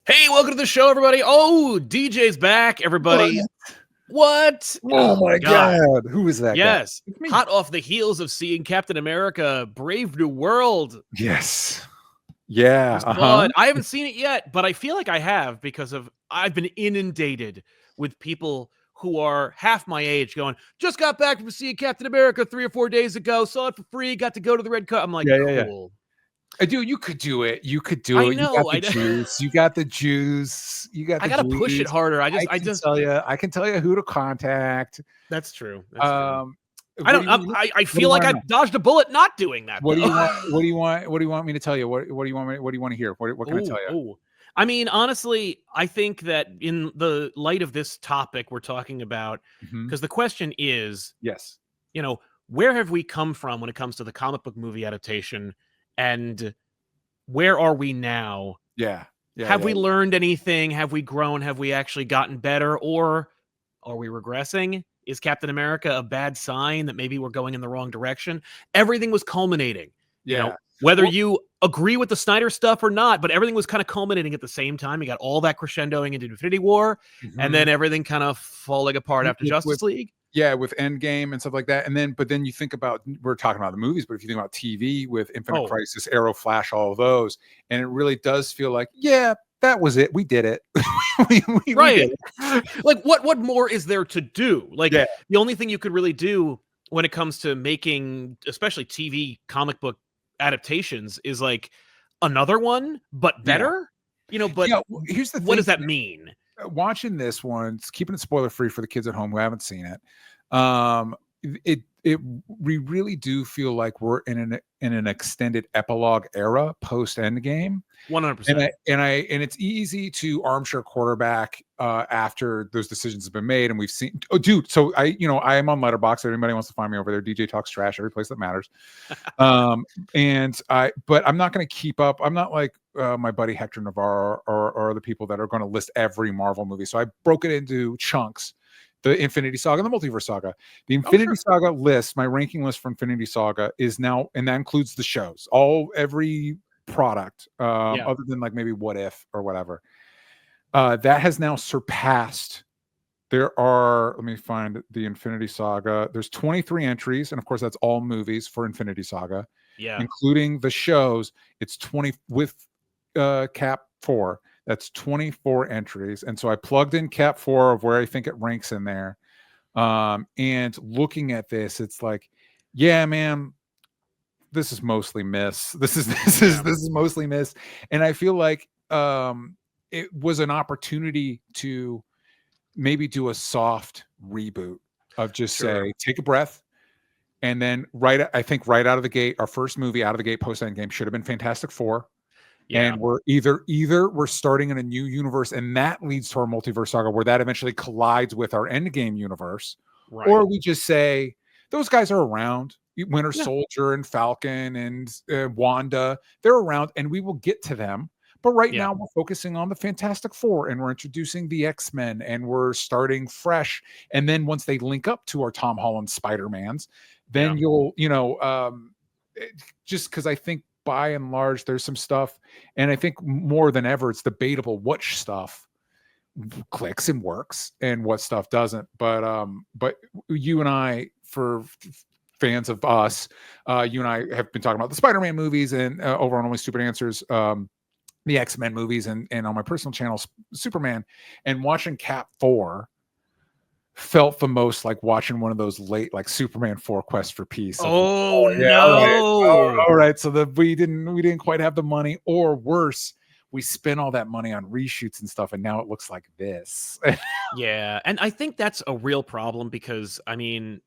Hey, welcome to the show, everybody. Oh, DJ's back, everybody. What? Oh my God. Who is that guy? Yes. Hot off the heels of seeing Captain America Brave New World. Yes. Yeah. It was fun. I haven't seen it yet, but I feel like I have because I've been inundated with people who are half my age going, just got back from seeing Captain America 3 or 4 days ago, saw it for free, got to go to the red carpet. I'm like, cool. Dude, you could do it. You could do it. Know, you got the juice. You got the juice. You got the I gotta push it harder. I can tell you who to contact. That's true. That's true. I feel like I dodged a bullet not doing that. What do you want? What do you want? What do you want me to tell you? What do you want me? What do you want to hear? What can I tell you? I mean, honestly, I think that in the light of this topic we're talking about, because the question is, yes, where have we come from when it comes to the comic book movie adaptation, and where are we now? Have we learned anything? Have we grown? Have we actually gotten better, or are we regressing? Is Captain America a bad sign that maybe we're going in the wrong direction? Everything was culminating. Whether you agree with the Snyder stuff or not, but everything was kind of culminating at the same time. You got all that crescendoing into Infinity War, and then everything kind of falling apart after Justice League. Yeah, with Endgame and stuff like that. But then you think about, we're talking about the movies, but if you think about TV with Infinite Crisis, Arrow, Flash, all of those, and it really does feel like, yeah, that was it. We did it. we did it. Like, what more is there to do? Like, the only thing you could really do when it comes to making, especially TV comic book adaptations, is like another one, but better. But here's the thing. What does that mean? Watching this one, keeping it spoiler free for the kids at home who haven't seen it, we really do feel like we're in an extended epilogue era post Endgame. 100%. And it's easy to armchair quarterback after those decisions have been made, and we've seen. Oh, dude! So I am on Letterboxd. If anybody wants to find me over there, DJ Talks Trash, every place that matters. But I'm not going to keep up. I'm not like my buddy Hector Navarro or the people that are going to list every Marvel movie. So I broke it into chunks. The Infinity Saga and the Multiverse Saga. The Infinity Saga list, my ranking list for Infinity Saga is now, and that includes the shows, every product, other than like maybe What If or whatever. That has now surpassed. Let me find the Infinity Saga. There's 23 entries, and of course that's all movies for Infinity Saga, including the shows. It's 20 with Cap 4. That's 24 entries. And so I plugged in Cap 4 of where I think it ranks in there. And looking at this, it's like, yeah, man, this is mostly miss. This is mostly miss. And I feel like it was an opportunity to maybe do a soft reboot of just say, take a breath. And then I think right out of the gate, our first movie out of the gate post Endgame should have been Fantastic Four. And we're either we're starting in a new universe, and that leads to our multiverse saga, where that eventually collides with our Endgame universe, or we just say those guys are around. Winter Soldier and Falcon and Wanda, they're around, and we will get to them. But right now, we're focusing on the Fantastic Four, and we're introducing the X-Men, and we're starting fresh. And then once they link up to our Tom Holland Spider-Mans, then you'll just because I think, by and large, there's some stuff, and I think more than ever, it's debatable which stuff clicks and works and what stuff doesn't. But you and I, for fans of us, you and I have been talking about the Spider-Man movies and over on Only Stupid Answers, the X-Men movies, and on my personal channel, Superman, and watching Cap 4 felt the most like watching one of those late, like Superman 4 Quest for Peace. No. All right. So we didn't quite have the money, or worse, we spent all that money on reshoots and stuff, and now it looks like this. And I think that's a real problem because, I mean,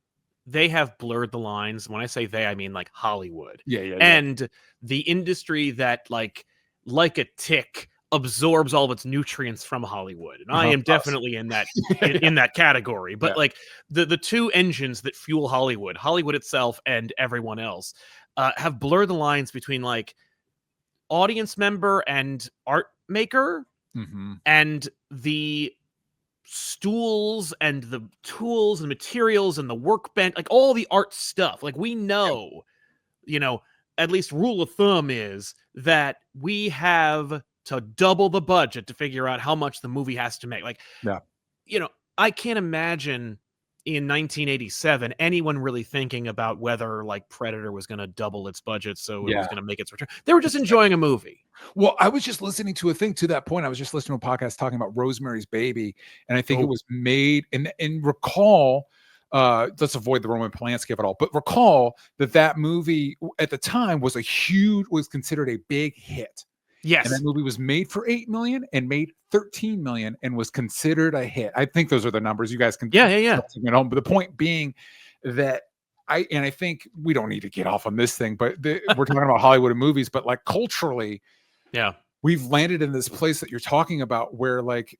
they have blurred the lines. When I say they, I mean like Hollywood. And the industry that like a tick absorbs all of its nutrients from Hollywood, and I am definitely in that in that category. But like the two engines that fuel Hollywood itself and everyone else, have blurred the lines between like audience member and art maker, and the stools and the tools and materials and the workbench, like all the art stuff. Like we know, at least rule of thumb is that we have to double the budget to figure out how much the movie has to make. Like, you know, I can't imagine in 1987 anyone really thinking about whether like Predator was going to double its budget so it was going to make its return. They were just enjoying a movie. Well, I was just listening to a thing to that point. I was just listening to a podcast talking about Rosemary's Baby, and I think it was made and recall, let's avoid the Roman Polanski of it all, but recall that movie at the time was considered a big hit. Yes. And that movie was made for $8 million and made $13 million and was considered a hit. I think those are the numbers. You guys can at home. But the point being that I think we don't need to get off on this thing, but we're talking about Hollywood and movies, but like culturally, we've landed in this place that you're talking about where like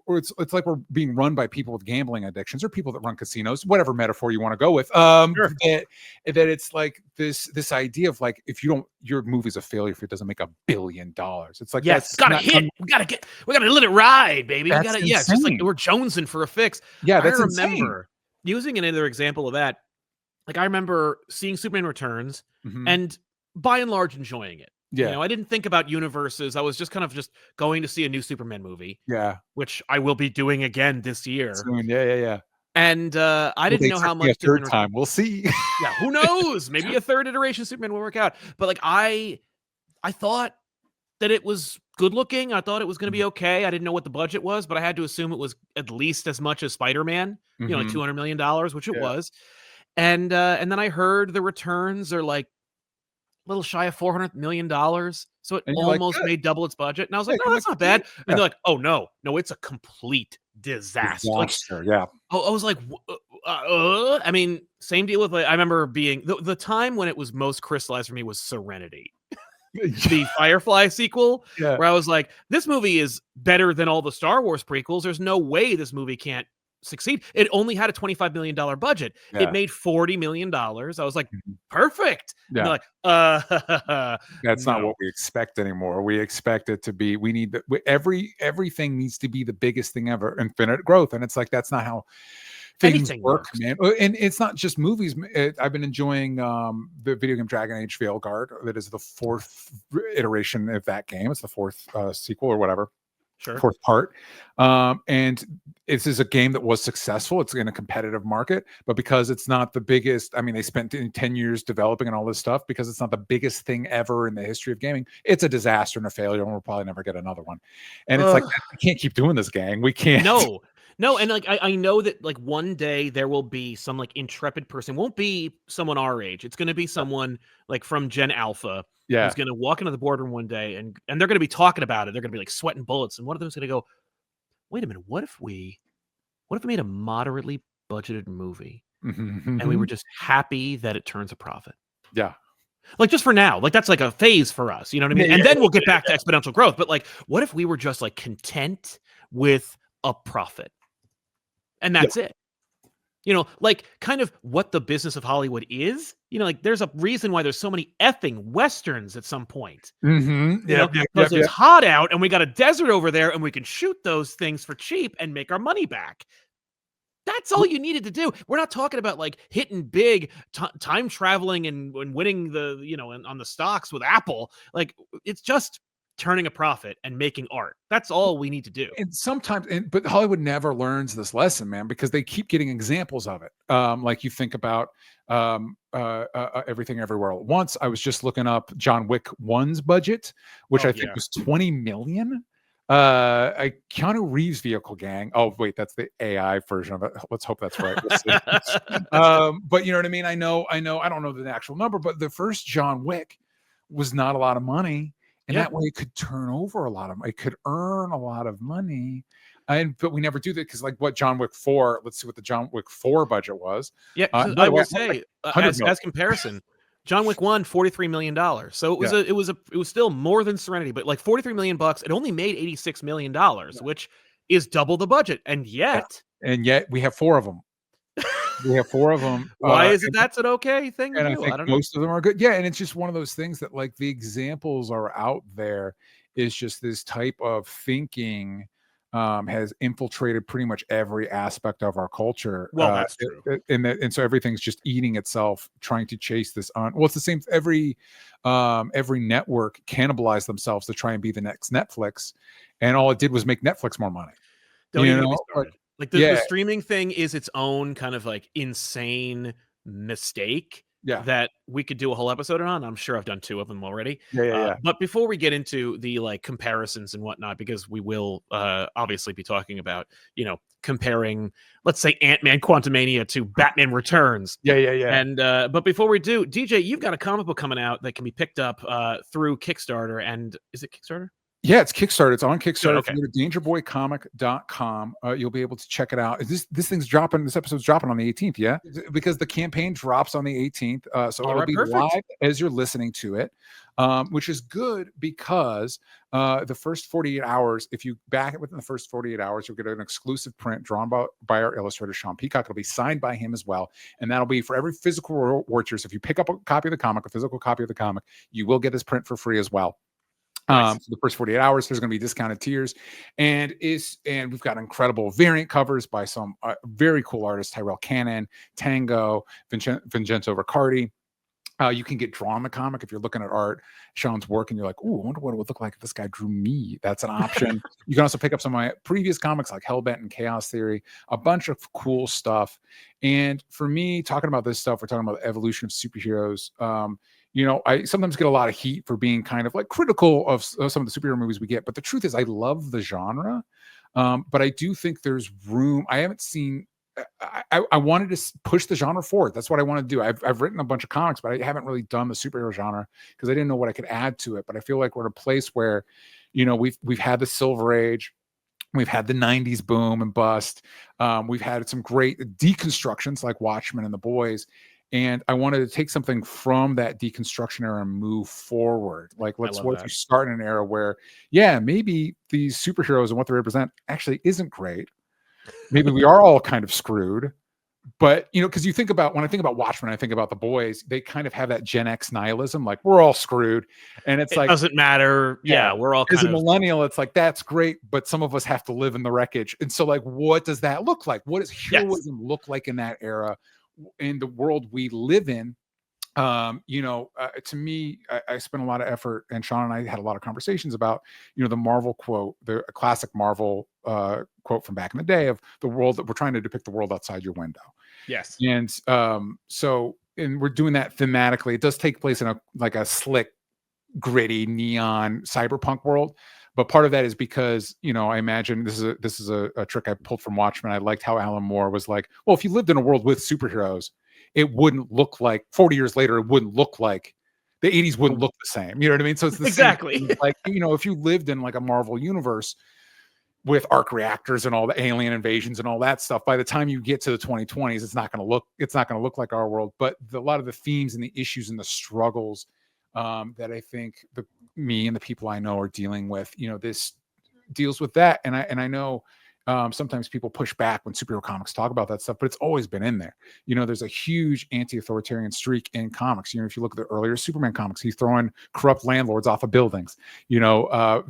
it's like we're being run by people with gambling addictions or people that run casinos, whatever metaphor you want to go with. That it's like this idea of like, if you don't, your movie's a failure if it doesn't make $1 billion. It's like, it's gotta hit. We gotta let it ride, baby. We gotta, it's just like we're jonesing for a fix. Yeah, I remember using another example of that. Like I remember seeing Superman Returns and by and large enjoying it. Yeah. You know, I didn't think about universes. I was just kind of just going to see a new Superman movie. Yeah. Which I will be doing again this year. Soon. Yeah. And I didn't know how much. A third time. We'll see. Yeah, who knows? Maybe a third iteration of Superman will work out. But like I thought that it was good looking. I thought it was going to be okay. I didn't know what the budget was, but I had to assume it was at least as much as Spider-Man. You know, like $200 million, which it was. And then I heard the returns are like a little shy of $400 million. So it almost made double its budget. And I was like, no, that's not bad. And they're like, oh, no, it's a complete disaster. Like, I was like, I mean, same deal with, like, I remember being, the time when it was most crystallized for me was Serenity. The Firefly sequel, where I was like, this movie is better than all the Star Wars prequels. There's no way this movie can't succeed. It only had a $25 million budget. It made $40 million. I was like, perfect. Yeah. Like, that's not what we expect anymore. We expect it to be, we need everything needs to be the biggest thing ever, infinite growth. And it's like, that's not how things work, man. And it's not just movies. I've been enjoying the video game Dragon Age Veilguard. That is the 4th iteration of that game. It's the 4th sequel or whatever. Sure. 4th part. And this is a game that was successful. It's in a competitive market, but because it's not the biggest, I mean, they spent 10 years developing and all this stuff, because it's not the biggest thing ever in the history of gaming. It's a disaster and a failure, and we'll probably never get another one. And it's like, we can't keep doing this, gang. We can't. No, and like I know that like one day there will be some like intrepid person. It won't be someone our age. It's going to be someone like from Gen Alpha. Who's going to walk into the boardroom one day and they're going to be talking about it. They're going to be like sweating bullets, and one of them is going to go, "Wait a minute, what if we made a moderately budgeted movie and we were just happy that it turns a profit?" Yeah. Like just for now, like that's like a phase for us, you know what I mean? And then we'll get back to exponential growth. But like, what if we were just like content with a profit? And that's it. You know, like kind of what the business of Hollywood is. You know, like there's a reason why there's so many effing Westerns at some point. Because it's hot out and we got a desert over there and we can shoot those things for cheap and make our money back. That's all you needed to do. We're not talking about like hitting big, time traveling and winning the, you know, on the stocks with Apple. Like it's just turning a profit and making art. That's all we need to do. And sometimes, but Hollywood never learns this lesson, man, because they keep getting examples of it. Like you think about Everything Everywhere All at Once. I was just looking up John Wick 1's budget, which I think was 20 million. Keanu Reeves' vehicle, gang. Oh wait, that's the AI version of it. Let's hope that's right. But you know what I mean? I know. I don't know the actual number, but the first John Wick was not a lot of money. And that way it could turn over a lot of, it could earn a lot of money. But we never do that because like what John Wick 4, let's see what the John Wick 4 budget was. Yeah, I will say, as comparison, John Wick 1, $43 million. So it was still more than Serenity, but like $43 million, it only made $86 million, which is double the budget. And yet we have 4 of them. We have 4 of them. Why is it that's an okay thing? And I think most of them are good. Yeah, and it's just one of those things that like the examples are out there. Is just this type of thinking has infiltrated pretty much every aspect of our culture. Well, that's true. And so everything's just eating itself, trying to chase this on. Well, it's the same. Every network cannibalized themselves to try and be the next Netflix, and all it did was make Netflix more money. Don't even get me started. Like the yeah, streaming thing is its own kind of like insane mistake that we could do a whole episode on. I'm sure I've done 2 of them already. But before we get into the like comparisons and whatnot, because we will obviously be talking about, you know, comparing, let's say, Ant-Man Quantumania to Batman Returns. And but before we do, DJ, you've got a comic book coming out that can be picked up through Kickstarter. And is it Kickstarter? Yeah, it's Kickstarter. It's on Kickstarter. Okay. If you go to dangerboycomic.com, you'll be able to check it out. This thing's dropping. This episode's dropping on the 18th. Yeah, because the campaign drops on the 18th. So it'll be live as you're listening to it, which is good because the first 48 hours, if you back it within the first 48 hours, you'll get an exclusive print drawn by our illustrator, Sean Peacock. It'll be signed by him as well. And that'll be for every physical reward tier. So if you pick up a copy of the comic, a physical copy of the comic, you will get this print for free as well. Nice. So the first 48 hours, there's going to be discounted tiers, and we've got incredible variant covers by some very cool artists: Tyrell Cannon, Tango, Vincenzo Riccardi. You can get drawn the comic if you're looking at art, Sean's work, and you're like, "Ooh, I wonder what it would look like if this guy drew me." That's an option. You can also pick up some of my previous comics like Hellbent and Chaos Theory, a bunch of cool stuff. And for me, talking about this stuff, we're talking about the evolution of superheroes. You know, I sometimes get a lot of heat for being kind of like critical of some of the superhero movies we get. But the truth is, I love the genre. But I do think there's room. I haven't seen. I wanted to push the genre forward. That's what I want to do. I've written a bunch of comics, but I haven't really done the superhero genre because I didn't know what I could add to it. But I feel like we're in a place where, you know, we've had the Silver Age. We've had the 90s boom and bust. We've had some great deconstructions like Watchmen and The Boys. And I wanted to take something from that deconstruction era and move forward. Like, what if you start in an era where, yeah, maybe these superheroes and what they represent actually isn't great. Maybe we are all kind of screwed. But, you know, because you think about, when I think about Watchmen, I think about The Boys, they kind of have that Gen X nihilism, like we're all screwed. And it's like, doesn't matter. Yeah, we're all as a millennial, it's like, that's great, but some of us have to live in the wreckage. And so, like, what does that look like? What does heroism look like in that era? In the world we live in? You know, to me, I spent a lot of effort, and Sean and I had a lot of conversations about, you know, the Marvel quote, the classic Marvel quote from back in the day of the world that we're trying to depict the world outside your window. Yes. And and we're doing that thematically. It does take place in a slick, gritty, neon cyberpunk world. But part of that is because, you know, I imagine this is a trick I pulled from Watchmen. I liked how Alan Moore was like, well, if you lived in a world with superheroes, it wouldn't look like 40 years later, it wouldn't look like the 80s wouldn't look the same. You know what I mean? So it's the exactly same thing. Like, you know, if you lived in like a Marvel universe with arc reactors and all the alien invasions and all that stuff, by the time you get to the 2020s, it's not going to look like our world. But a lot of the themes and the issues and the struggles that I think me and the people I know are dealing with, you know, this deals with that. And I know sometimes people push back when superhero comics talk about that stuff, but it's always been in there. You know, there's a huge anti-authoritarian streak in comics. You know, if you look at the earlier Superman comics, he's throwing corrupt landlords off of buildings. You know,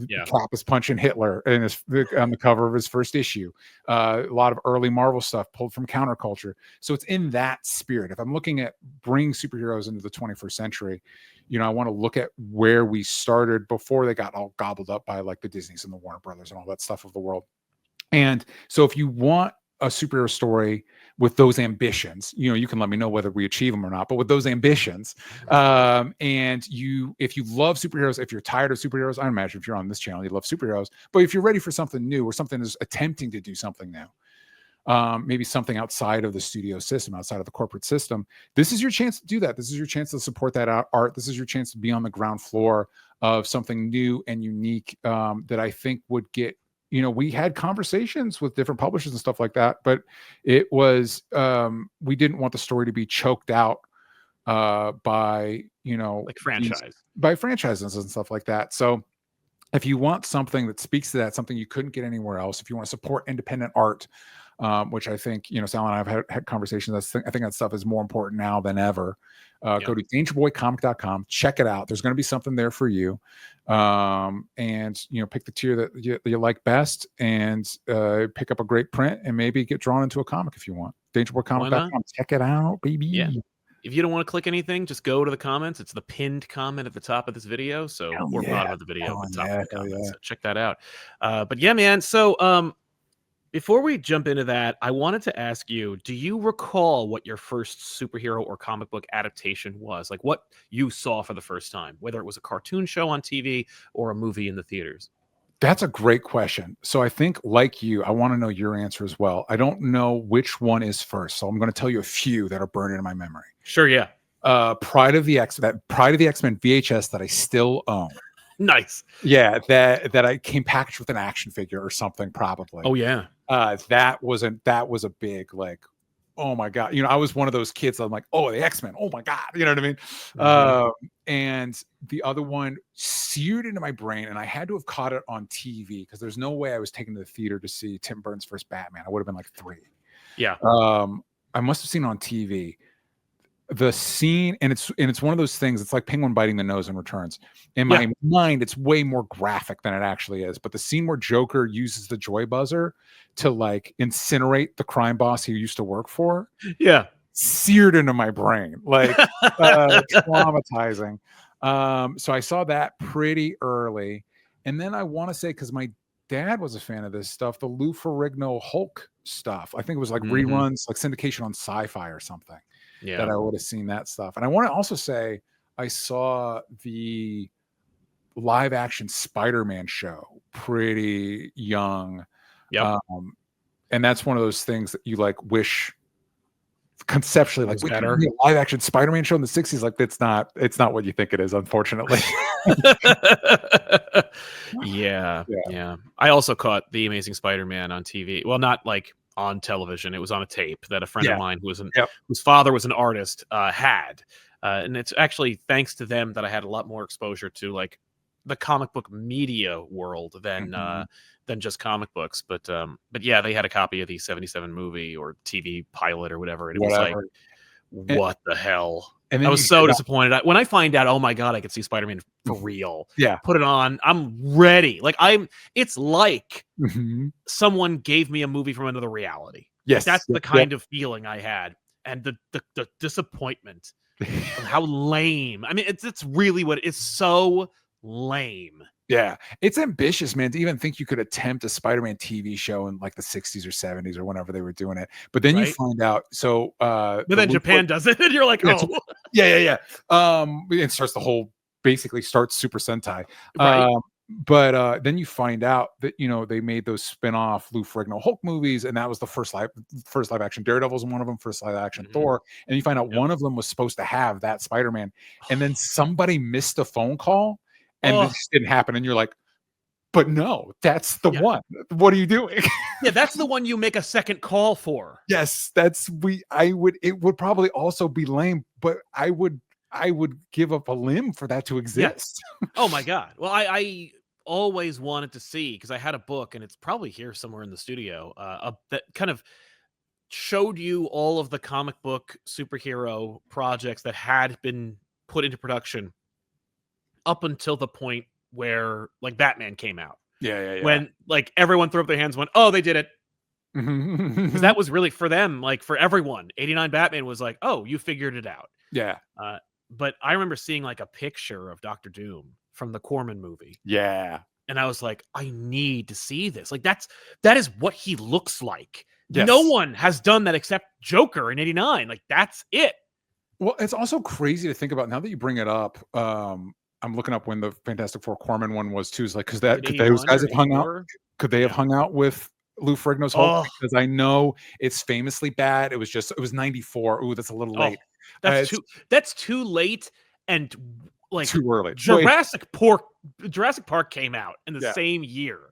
Cap is punching Hitler on the cover of his first issue. A lot of early Marvel stuff pulled from counterculture. So it's in that spirit. If I'm looking at bringing superheroes into the 21st century, you know, I want to look at where we started before they got all gobbled up by like the Disneys and the Warner Brothers and all that stuff of the world. And so if you want a superhero story with those ambitions, you know, you can let me know whether we achieve them or not, but with those ambitions, and if you love superheroes, if you're tired of superheroes, I imagine if you're on this channel, you love superheroes, but if you're ready for something new or something is attempting to do something new, maybe something outside of the studio system, outside of the corporate system, this is your chance to do that. This is your chance to support that art. This is your chance to be on the ground floor of something new and unique that I think would get, you know, we had conversations with different publishers and stuff like that, but it was, we didn't want the story to be choked out by, you know, like by franchises and stuff like that. So if you want something that speaks to that, something you couldn't get anywhere else, if you want to support independent art, which I think, Sal and I have had conversations. I think that stuff is more important now than ever. Go to dangerboycomic.com, check it out. There's going to be something there for you. And pick the tier that you like best, and pick up a great print, and maybe get drawn into a comic if you want. dangerboycomic.com, check it out, baby. Yeah. If you don't want to click anything, just go to the comments. It's the pinned comment at the top of this video. So, or bottom of the video, but top of the comments. So check that out. But yeah, man. So, before we jump into that, I wanted to ask you, do you recall what your first superhero or comic book adaptation was? Like what you saw for the first time, whether it was a cartoon show on TV or a movie in the theaters? That's a great question. So I think, like you, I want to know your answer as well. I don't know which one is first, so I'm going to tell you a few that are burned into my memory. Sure, yeah. Pride of the X-Men VHS that I still own. Nice. Yeah, that I came packaged with an action figure or something, probably. Oh yeah. That was a big, like, oh my God. I was one of those kids that I'm like, oh, the X-Men. Oh my God. You know what I mean? Mm-hmm. And the other one seared into my brain, and I had to have caught it on TV because there's no way I was taken to the theater to see Tim Burton's first Batman. I would have been like 3. Yeah. I must have seen it on TV. The scene, and it's one of those things. It's like Penguin biting the nose in Returns. In my mind, it's way more graphic than it actually is. But the scene where Joker uses the joy buzzer to like incinerate the crime boss he used to work for, seared into my brain, like traumatizing. So I saw that pretty early, and then I want to say, because my dad was a fan of this stuff, the Lou Ferrigno Hulk stuff. I think it was like reruns, like syndication on Sci-Fi or something. Yeah, that I would have seen that stuff. And I want to also say I saw the live action Spider-Man show pretty young. Yeah. And that's one of those things that you like wish conceptually, like, better. A live action Spider-Man show in the 60s, like it's not what you think it is, unfortunately. Yeah. I also caught The Amazing Spider-Man on TV. Well, not like on television. It was on a tape that a friend of mine whose father was an artist had. And it's actually thanks to them that I had a lot more exposure to like the comic book media world than just comic books. But yeah, they had a copy of the 77 movie or TV pilot or whatever. And it was like, what the hell? And I was so disappointed. When I find out, oh my God, I could see Spider-Man for real. Yeah. Put it on. I'm ready. Like it's like someone gave me a movie from another reality. Yes. That's the kind of feeling I had. And the disappointment of how lame. I mean, it's really what it's so lame. Yeah, it's ambitious, man, to even think you could attempt a Spider-Man TV show in like the 60s or 70s or whenever they were doing it. But then you find out, but then Japan does it, and you're like, oh. Yeah. It starts basically starts Super Sentai. Right. But then you find out that, they made those spin-off Lou Ferrigno Hulk movies, and that was the first live action Daredevil's one of them, first live action Thor. And you find out one of them was supposed to have that Spider-Man, and then somebody missed a phone call. And this didn't happen, and you're like, but no, that's the one. What are you doing? Yeah, that's the one you make a second call for. Yes, it would probably also be lame, but I would give up a limb for that to exist. Yeah. Oh my God. Well, I always wanted to see, because I had a book, and it's probably here somewhere in the studio, that kind of showed you all of the comic book superhero projects that had been put into production up until the point where like Batman came out. Yeah. When like everyone threw up their hands and went, oh, they did it. Because that was really for them, like for everyone. 89 Batman was like, oh, you figured it out. Yeah. But I remember seeing like a picture of Dr. Doom from the Corman movie. Yeah. And I was like, I need to see this. Like that is what he looks like. Yes. No one has done that except Joker in 89. Like that's it. Well, it's also crazy to think about now that you bring it up. I'm looking up when the Fantastic Four Corman one was too. Is like, because those guys have hung out. Could they have hung out with Lou Ferrigno's Hulk? Because I know it's famously bad. It was 94. Ooh, that's a little late. That's too late and like too early. Jurassic Park came out in the same year.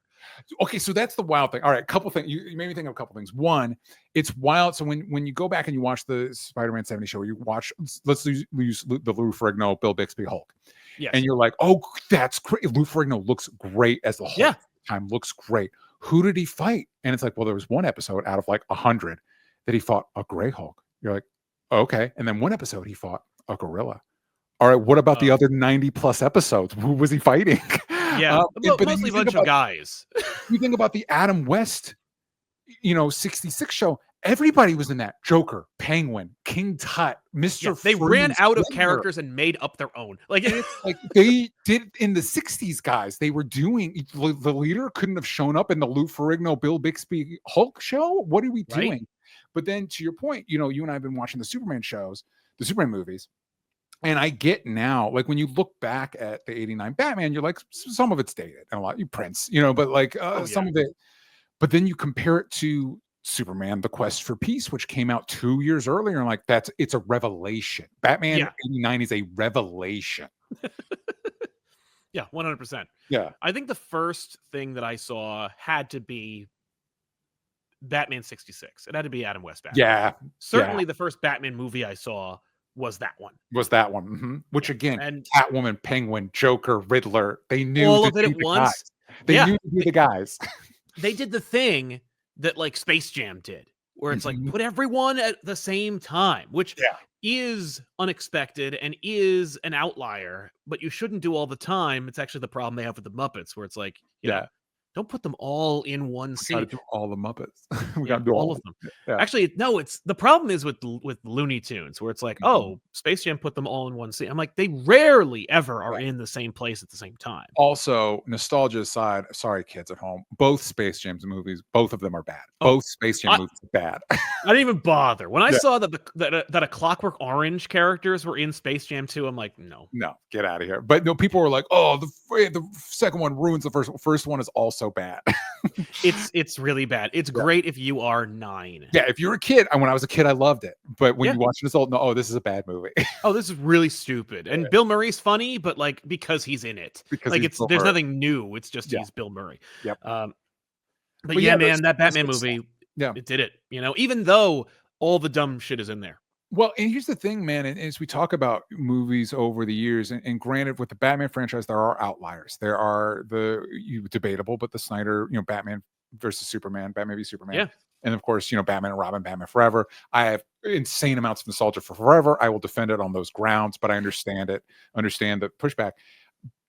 Okay, so that's the wild thing. All right, a couple things. You made me think of a couple things. One, it's wild. So when you go back and you watch the Spider-Man 70 show, you watch, let's use the Lou Ferrigno, Bill Bixby Hulk. Yes. And you're like, oh, that's great. Lou Ferrigno looks great as the Hulk. Yeah. Time looks great. who did he fight? And it's like, well, there was one episode out of like 100 that he fought a gray Hulk. You're like, okay. And then one episode he fought a gorilla. All right, what about the other 90 plus episodes? Who was he fighting? Yeah, but mostly a bunch of guys. You think about the Adam West, 66 show. Everybody was in that. Joker, Penguin, King Tut, Mr. They ran out of characters and made up their own. Like they did in the 60s, guys. They were doing, the leader couldn't have shown up in the Lou Ferrigno, Bill Bixby Hulk show. What are we doing? Right? But then to your point, you and I have been watching the Superman shows, the Superman movies. And I get now, like when you look back at the 89 Batman, you're like, some of it's dated and a lot, Prince, but like some of it. But then you compare it to Superman, The Quest for Peace, which came out 2 years earlier. And like, it's a revelation. Batman 89 is a revelation. Yeah, 100%. Yeah. I think the first thing that I saw had to be Batman 66. It had to be Adam West Batman. Yeah. Certainly the first Batman movie I saw was that one. Mm-hmm. Which again, and Catwoman, Penguin, Joker, Riddler, they knew all of it at once. They knew to be the guys. They did the thing that like Space Jam did, where it's like put everyone at the same time, which is unexpected and is an outlier, but you shouldn't do all the time. It's actually the problem they have with the Muppets, where it's like, you know, don't put them all in one scene. We gotta do all the Muppets. We gotta do all of them. Yeah. Actually, no, it's the problem is with Looney Tunes, where it's like, oh, Space Jam put them all in one scene. I'm like, they rarely ever are in the same place at the same time. Also, nostalgia aside, sorry, kids at home, both Space Jam movies, both of them are bad. Both Space Jam movies are bad. I didn't even bother. When I saw that a Clockwork Orange characters were in Space Jam 2, I'm like, no, get out of here. But no, people were like, oh, the second one ruins the first one. First one is also bad. It's really bad. It's great if you are 9. Yeah, if you're a kid, and when I was a kid, I loved it. But when you watch it as old, this is a bad movie. Oh, this is really stupid. And Bill Murray's funny, but like because he's in it, because like there's nothing new. It's just he's Bill Murray. Yep. But yeah, man, that Batman movie, it did it. Even though all the dumb shit is in there. Well, and here's the thing, man, and as we talk about movies over the years, and granted, with the Batman franchise, there are outliers. There are debatable, but the Snyder, Batman versus Superman, Batman v Superman. Yeah. And of course, Batman and Robin, Batman Forever. I have insane amounts of nostalgia for Forever. I will defend it on those grounds, but I understand the pushback.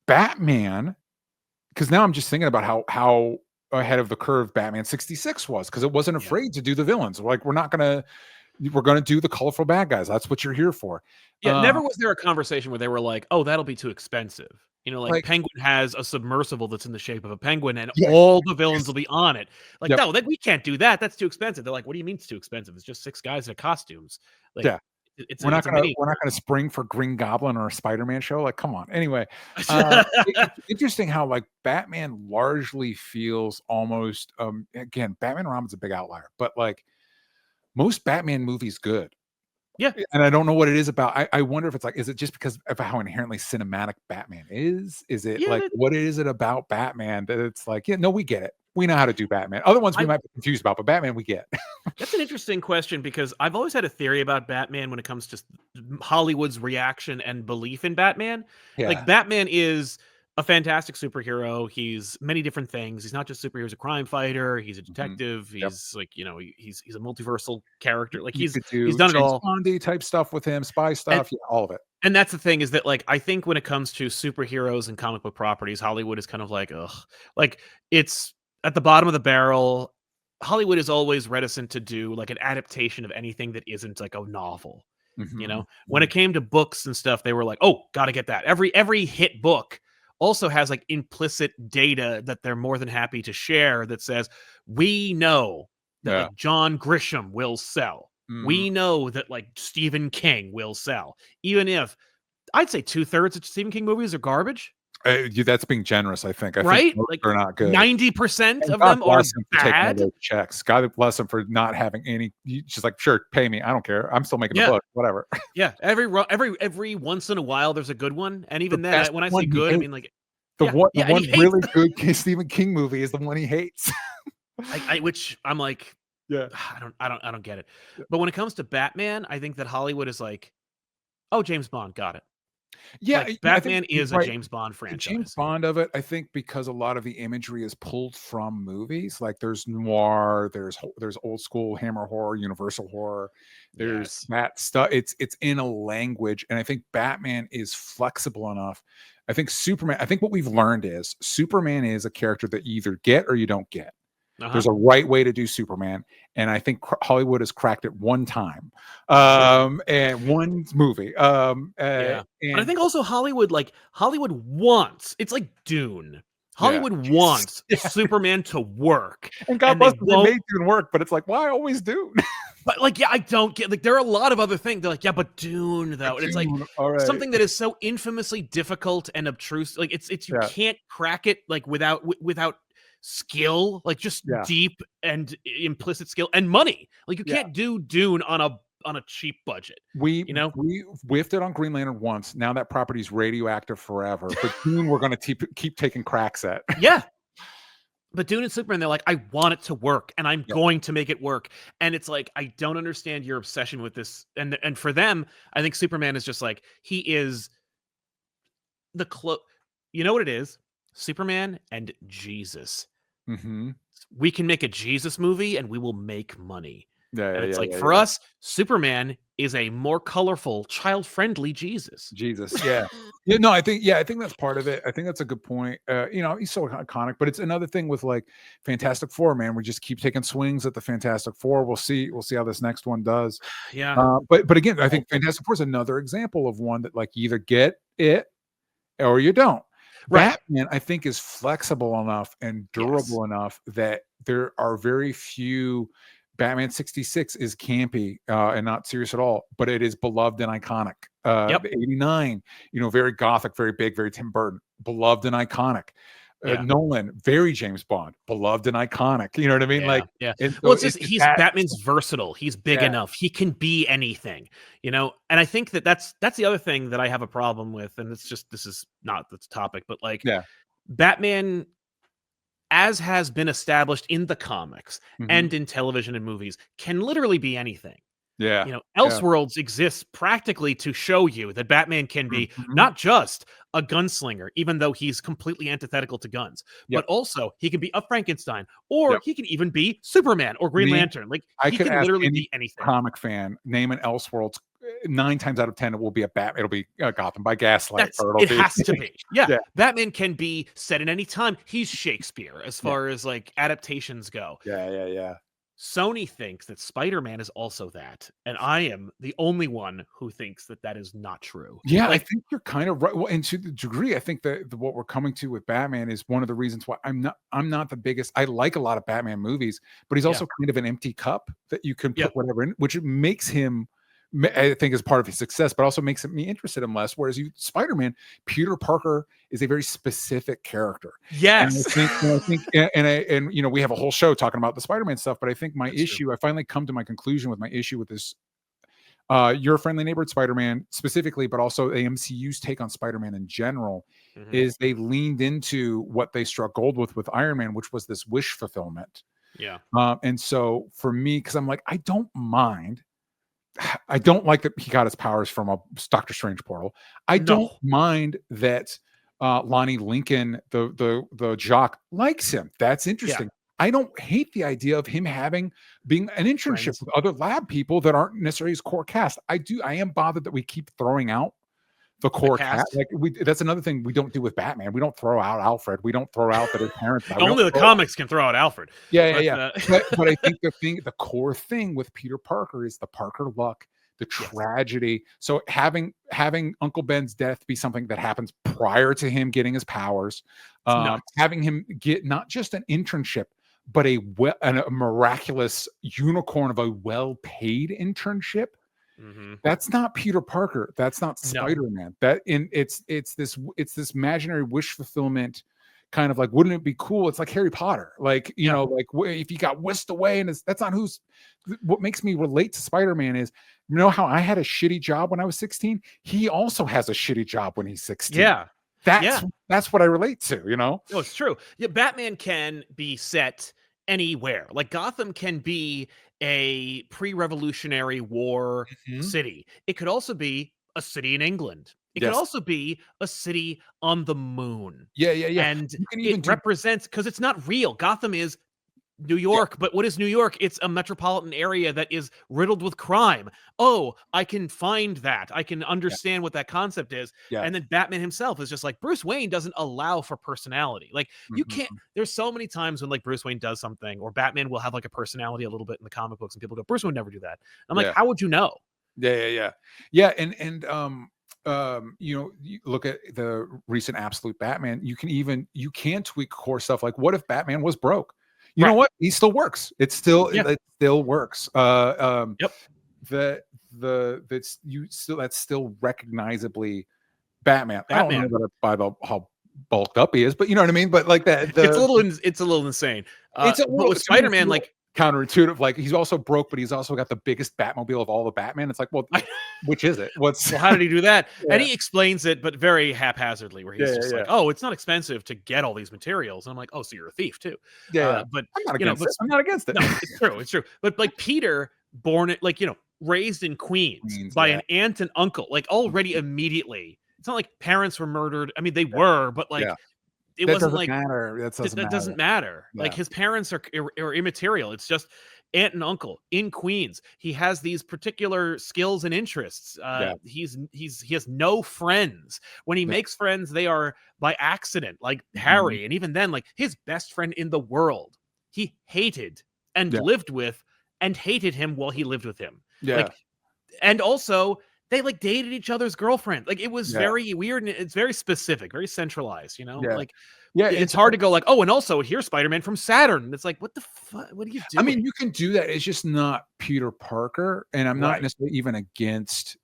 Batman, because now I'm just thinking about how ahead of the curve Batman 66 was, because it wasn't afraid to do the villains. Like, we're going to do the colorful bad guys. That's what you're here for. Yeah, never was there a conversation where they were like, oh, that'll be too expensive. Like Penguin has a submersible that's in the shape of a penguin, and all the villains will be on it. Like, no, we can't do that. That's too expensive. They're like, what do you mean it's too expensive? It's just 6 guys in costumes. Like, we're not gonna spring for Green Goblin or a Spider-Man show. Like, come on. Anyway, it's interesting how like Batman largely feels almost again, Batman and Robin's a big outlier, but like most Batman movies good. Yeah. And I don't know what it is about. I wonder if it's like, is it just because of how inherently cinematic Batman is? Is it what is it about Batman that it's like, we get it. We know how to do Batman. Other ones we might be confused about, but Batman we get. That's an interesting question, because I've always had a theory about Batman when it comes to Hollywood's reaction and belief in Batman. Yeah. Like, Batman is a fantastic superhero. He's many different things. He's not just superhero. He's a crime fighter. He's a detective. He's like, he's a multiversal character. Like, he's done it all. Bondy type stuff with him, spy stuff, all of it. And that's the thing, is that like, I think when it comes to superheroes and comic book properties, Hollywood is kind of like, ugh, like it's at the bottom of the barrel. Hollywood is always reticent to do like an adaptation of anything that isn't like a novel. When it came to books and stuff, they were like, oh, got to get that. Every hit book also has like implicit data that they're more than happy to share that says, we know that like John Grisham will sell. We know that like Stephen King will sell. Even if I'd say 2/3 of Stephen King movies are garbage. That's being generous, I think. Right? Like, they're not good. 90% of them are bad. Checks. God bless him for not having any. She's like, sure, pay me. I don't care. I'm still making the book. Whatever. Yeah. Every once in a while, there's a good one. And even then, when I say good, I mean like, the one really good Stephen King movie is the one he hates. Which I'm like, I don't get it. But when it comes to Batman, I think that Hollywood is like, oh, James Bond, got it. Yeah, Like, I think Batman is a right. James Bond The James franchise. Bond of it, I think because a lot of the imagery is pulled from movies, like there's noir, there's old school Hammer horror, Universal horror, there's Yes. that stuff. It's in a language, and I think Batman is flexible enough. I think Superman. I think what we've learned is Superman is a character that you either get or you don't get. Uh-huh. There's a right way to do Superman, and I think Hollywood has cracked it one time, and one movie, Yeah. But I and think also Hollywood wants it's like Dune. yeah, Hollywood wants yeah. Superman to work, And God and they bless them, they won't. made Dune work, but it's like, why always Dune? But, like, yeah, I don't get like, there are a lot of other things. They're like, "Yeah, but Dune, But though." And it's like, Dune, all right. something that is so infamously difficult and obtruse, like, it's you Yeah, can't crack it, like, without skill, like, just yeah, deep and implicit skill and money. Like, you yeah. can't do Dune on a cheap budget, We you know? we whiffed it on Green Lantern once. Now that property's radioactive forever. But Dune, we're gonna keep taking cracks at. Yeah. But Dune and Superman, they're like, "I want it to work, and I'm Yeah. going to make it work." And it's like, I don't understand your obsession with this. And for them, I think Superman is just like he is the you know what it is? Superman and Jesus. Mhm. We can make a Jesus movie and we will make money. Yeah, And yeah, it's yeah, like yeah, for yeah. us, Superman is a more colorful, child-friendly Jesus. Jesus, yeah. Yeah, no, I think that's part of it. I think that's a good point. He's so iconic, but it's another thing with like Fantastic Four, man. We just keep taking swings at the Fantastic Four. We'll see how this next one does. Yeah. But again, I Oh, think Fantastic Four is another example of one that like you either get it or you don't. right. Batman, I think, is flexible enough and Yes. durable enough that there are very few. Batman 66 is campy and not serious at all, but it is beloved and iconic. Yep. The 89, very gothic, very big, very Tim Burton, beloved and iconic. Yeah. Nolan, very James Bond, beloved and iconic. You know what I mean? Yeah, Like, yeah. and Well, so it's just it's he's that. Batman's versatile. He's big Yeah, enough. He can be anything, you know? And I think that's the other thing that I have a problem with, and it's just this is not the topic, but like yeah, Batman, as has been established in the comics hmm, and in television and movies, can literally be anything. yeah, You know, yeah, Elseworlds exists practically to show you that Batman can be hmm, not just a gunslinger, even though he's completely antithetical to guns, but yep, also he can be a Frankenstein, or yep. he can even be Superman or Green Me, Lantern. Like I he could can ask literally any be anything. comic fan, name an Elseworlds, 9 times out of 10, it will be it'll be, Gotham by Gaslight, or it'll It be has to be. Yeah. yeah, Batman can be set in any time. He's Shakespeare as yeah, far as like adaptations go. yeah, yeah, yeah. Sony thinks that Spider-Man is also that, and I am the only one who thinks that that is not true. Yeah, I Like, think you're kind of right. Well, and to the degree, I think that what we're coming to with Batman is one of the reasons why I'm not the biggest. I like a lot of Batman movies, but he's yeah, also kind of an empty cup that you can yep, put whatever in, which makes him, I think, is part of his success, but also makes me interested in less. Whereas Spider-Man, Peter Parker is a very specific character, and I yes, think, we have a whole show talking about the Spider-Man stuff. But I think that's true. I finally come to my conclusion with my issue with this Your Friendly Neighborhood Spider-Man specifically, but also AMCU's take on Spider-Man in general, Hmm. is they leaned into what they struck gold with Iron Man, which was this wish fulfillment. Yeah, And so for me, because I'm like, I don't mind. I don't like that he got his powers from a Doctor Strange portal. I don't no, mind that Lonnie Lincoln, the jock, likes him. That's yeah, interesting. I don't hate the idea of him being an internship friends, with other lab people that aren't necessarily his core cast. I am bothered that we keep throwing out the the core cast. cast. Like that's another thing we don't do with Batman. We don't throw out Alfred. We don't throw out that his parents died. We don't Only the throw comics can throw out Alfred, yeah, yeah, but yeah. But I think the core thing with Peter Parker is the Parker luck, the yes, tragedy. So having Uncle Ben's death be something that happens prior to him getting his powers, it's nuts. having him get not just an internship, but a miraculous unicorn of a well-paid internship. Hmm. That's not Peter Parker. That's not No, Spider-Man. It's this imaginary wish fulfillment kind of like, wouldn't it be cool? It's like Harry Potter. Like, yeah, like if he got whisked away and that's not what makes me relate to Spider-Man is, how I had a shitty job when I was 16? He also has a shitty job when he's 16. yeah, yeah. That's what I relate to. No, it's true. Yeah, Batman can be set anywhere. Like Gotham can be a pre-revolutionary war Mhm. city. It could also be a city in England. It could also be a city on the moon. Yeah. And You can even represents, because it's not real. Gotham is New York, but what is New York? It's a metropolitan area that is riddled with crime. Oh, I can find that. I can understand what that concept is. And then Batman himself is just like, Bruce Wayne doesn't allow for personality. Like, you can't, there's so many times when like Bruce Wayne does something, or Batman will have like a personality a little bit in the comic books, and people go, Bruce would never do that. I'm like, how would you know? Yeah. And you know, you look at the recent Absolute Batman, you can tweak core stuff. Like, what if Batman was broke? You know what? He still works. It still works. That's still recognizably Batman. I don't know by how bulked up he is, but you know what I mean. But like that, it's a little insane. But with Spider-Man, like, counterintuitive, like he's also broke, but he's also got the biggest Batmobile of all the Batman. It's like, well, which is it? Well, how did he do that? And he explains it, but very haphazardly, where he's just like, oh, it's not expensive to get all these materials. And I'm like, oh, so you're a thief too. But I'm not against it. I'm not against it. No, it's true. But like Peter, raised in Queens by an aunt and uncle, like already immediately. It's not like parents were murdered. I mean, they were, but like it wasn't like that doesn't matter. Like, his parents are immaterial. It's just aunt and uncle in Queens. He has these particular skills and interests. He has no friends. When he makes friends, they are by accident, like Harry. And even then, like, his best friend in the world, he hated and lived with, and hated him while he lived with him. Like, and also they like dated each other's girlfriend. Like, it was very weird, and it's very specific, very centralized, you know? Like, it's hard to go like, oh, and also here's Spider-Man from Saturn. And it's like, what the fuck? What are you doing? I mean, you can do that. It's just not Peter Parker. And I'm not necessarily even against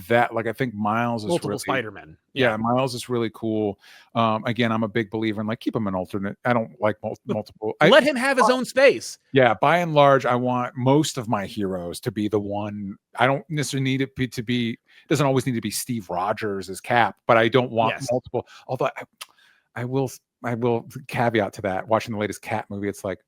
that. Like, I think Miles is multiple Spider-Man. Miles is really cool. Again, I'm a big believer in like, keep him an alternate. I don't like multiple. Let him have his own space. Yeah, by and large, I want most of my heroes to be the one. I don't necessarily need it to be. Doesn't always need to be Steve Rogers as Cap, but I don't want multiple. Although I will caveat to that. Watching the latest Cap movie, it's like,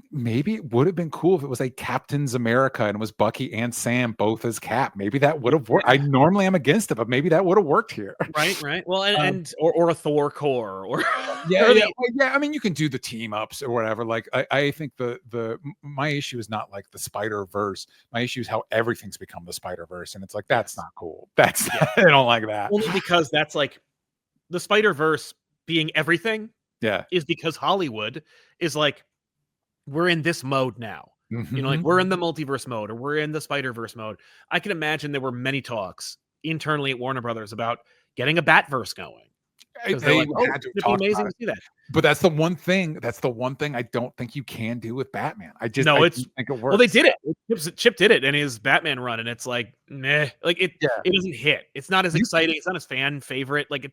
maybe it would have been cool if it was a Captain's America and it was Bucky and Sam both as Cap. Maybe that would have worked. I normally am against it, but maybe that would have worked here. Right. Well, or a Thor core, or I mean, you can do the team ups or whatever. Like, I think my issue is not like the Spider-Verse. My issue is how everything's become the Spider-Verse, and it's like, that's not cool. That's I don't like that. Only because that's like the Spider-Verse being everything. Is because Hollywood is like, we're in this mode now. You know, like, we're in the multiverse mode, or we're in the Spider-Verse mode. I can imagine there were many talks internally at Warner Brothers about getting a Batverse going. It'd be amazing to see that. But that's the one thing. I don't think you can do with Batman. I think it works. Well, they did it. Chip did it in his Batman run, and it's like, meh. Like, it doesn't hit. It's not as exciting. It's not as fan favorite. Like,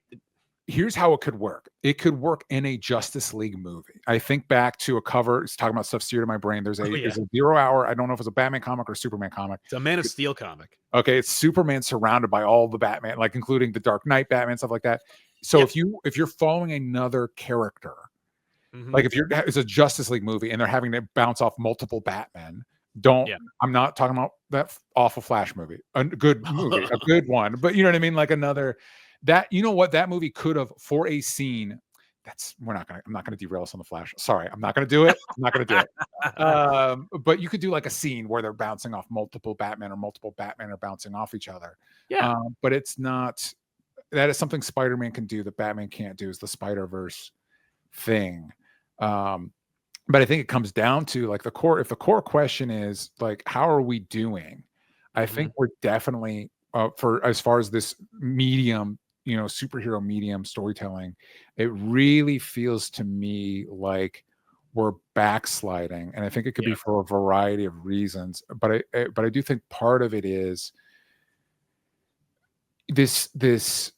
here's how it could work. It could work in a Justice League movie. I think back to a cover. It's talking about stuff seared in my brain. There's a 0 Hour. I don't know if it's a Batman comic or a Superman comic. It's a Man of Steel comic. Okay, it's Superman surrounded by all the Batman, like including the Dark Knight Batman, stuff like that. So if you're following another character, like if it's a Justice League movie and they're having to bounce off multiple Batmen, I'm not talking about that awful Flash movie. A good movie, a good one, but you know what I mean? Like another. That, you know what, that movie could have, for a scene, I'm not gonna derail us on the Flash. Sorry, I'm not gonna do it. But you could do like a scene where they're bouncing off multiple Batman, or multiple Batman are bouncing off each other. But it's not. That is something Spider-Man can do that Batman can't do, is the Spider-Verse thing. But I think it comes down to like the core. If the core question is like, how are we doing? I think we're definitely for as far as this medium. You know, superhero medium storytelling, it really feels to me like we're backsliding, and I think it could be for a variety of reasons. But I do think part of it is this it's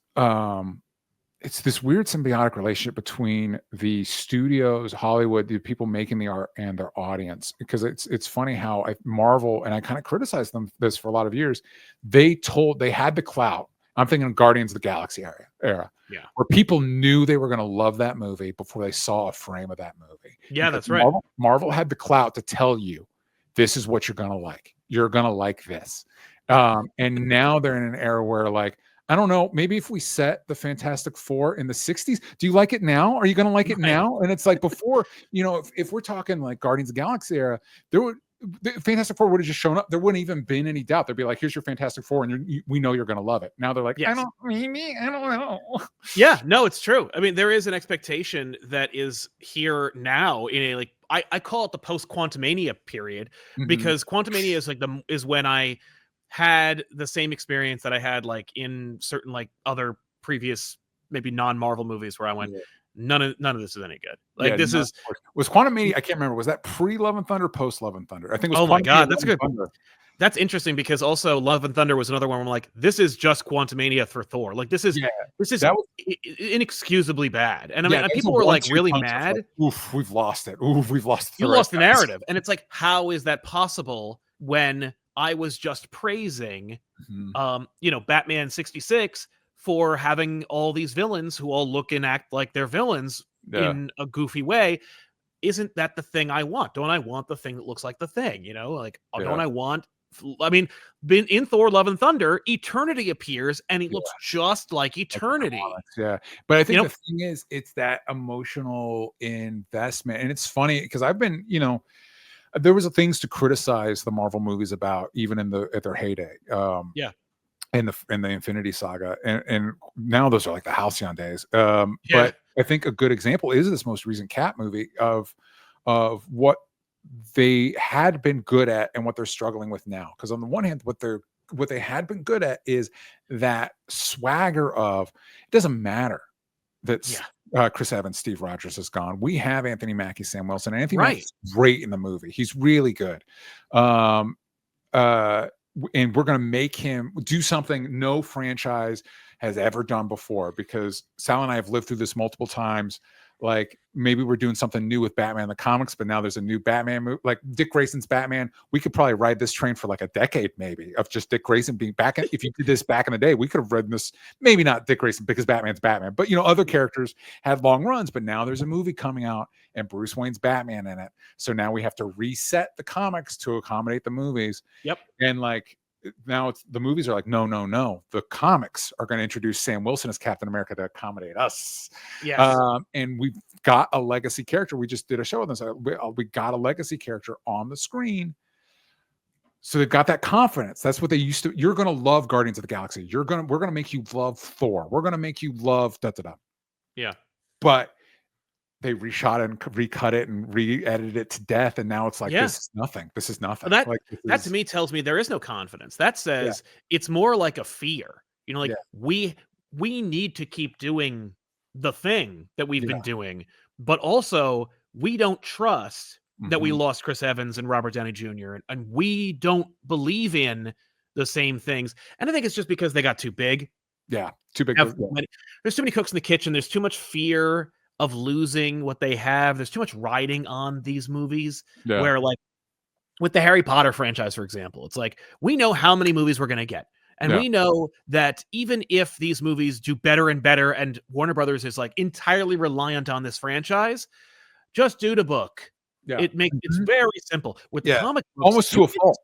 this weird symbiotic relationship between the studios, Hollywood, the people making the art, and their audience. Because it's funny how Marvel, and I kind of criticized them this for a lot of years. They had the clout. I'm thinking of Guardians of the Galaxy era, where people knew they were going to love that movie before they saw a frame of that movie. Yeah, that's right. Marvel had the clout to tell you, this is what you're going to like. You're going to like this. And now they're in an era where like, I don't know. Maybe if we set the Fantastic Four in the 60s, do you like it now? Are you going to like it now? And it's like before, if we're talking like Guardians of the Galaxy era, the Fantastic Four would have just shown up. There wouldn't even been any doubt. They'd be like, here's your Fantastic Four. And we know you're going to love it. Now they're like, yes. I don't know. Yeah, no, it's true. I mean, there is an expectation that is here now in a, like, I call it the post Quantumania period, because Quantumania is like is when I had the same experience that I had like in certain like other previous maybe non-Marvel movies where I went, none of this is any good. Like this is was Quantumania. I can't remember. Was that pre Love and Thunder, post Love and Thunder? I think it was. Oh my God, that's good. Thunder. That's interesting because also Love and Thunder was another one where I'm like, this is just Quantumania for Thor. Like this is inexcusably bad. And I mean, people were like really mad. Like, oof, we've lost it. Oof, we've lost. You lost the narrative, and it's like, how is that possible when I was just praising, Batman 66 for having all these villains who all look and act like they're villains in a goofy way? Isn't that the thing I want? Don't I want the thing that looks like the thing? Don't I want? I mean, in Thor: Love and Thunder, Eternity appears, and he looks just like Eternity. But I think the thing is, it's that emotional investment, and it's funny because I've been, there was things to criticize the Marvel movies about even at their heyday. In the Infinity Saga, and now those are like the halcyon days. But I think a good example is this most recent Cat movie of what they had been good at and what they're struggling with now. Because on the one hand, what they had been good at is that swagger of it doesn't matter that Chris Evans, Steve Rogers is gone. We have Anthony Mackie, Sam Wilson. Anthony Mackie's great in the movie. He's really good. And we're going to make him do something no franchise has ever done before, because Sal and I have lived through this multiple times. Like maybe we're doing something new with Batman in the comics, but now there's a new Batman movie, like Dick Grayson's Batman. We could probably ride this train for like a decade, maybe, of just Dick Grayson being back. If you did this back in the day, we could have read this, maybe not Dick Grayson because Batman's Batman, but other characters had long runs, but now there's a movie coming out and Bruce Wayne's Batman in it. So now we have to reset the comics to accommodate the movies. Yep. And like, now the movies are like, no. The comics are going to introduce Sam Wilson as Captain America to accommodate us. Yes. And we've got a legacy character. We just did a show with them. We got a legacy character on the screen. So they've got that confidence. That's what they used to. You're going to love Guardians of the Galaxy. We're going to make you love Thor. We're going to make you love da-da-da. Yeah. But they reshot it and recut it and re-edited it to death, and now it's like this is nothing. This is nothing. That to me tells me there is no confidence. That says it's more like a fear. We need to keep doing the thing that we've been doing, but also we don't trust that we lost Chris Evans and Robert Downey Jr. and we don't believe in the same things. And I think it's just because they got too big. Yeah, too big. There's too many cooks in the kitchen. There's too much fear of losing what they have. There's too much riding on these movies where, like, with the Harry Potter franchise, for example, it's like, we know how many movies we're going to get. And we know that even if these movies do better and better, and Warner Brothers is like entirely reliant on this franchise, just do the book. It's very simple with the comic books. Almost to a fault.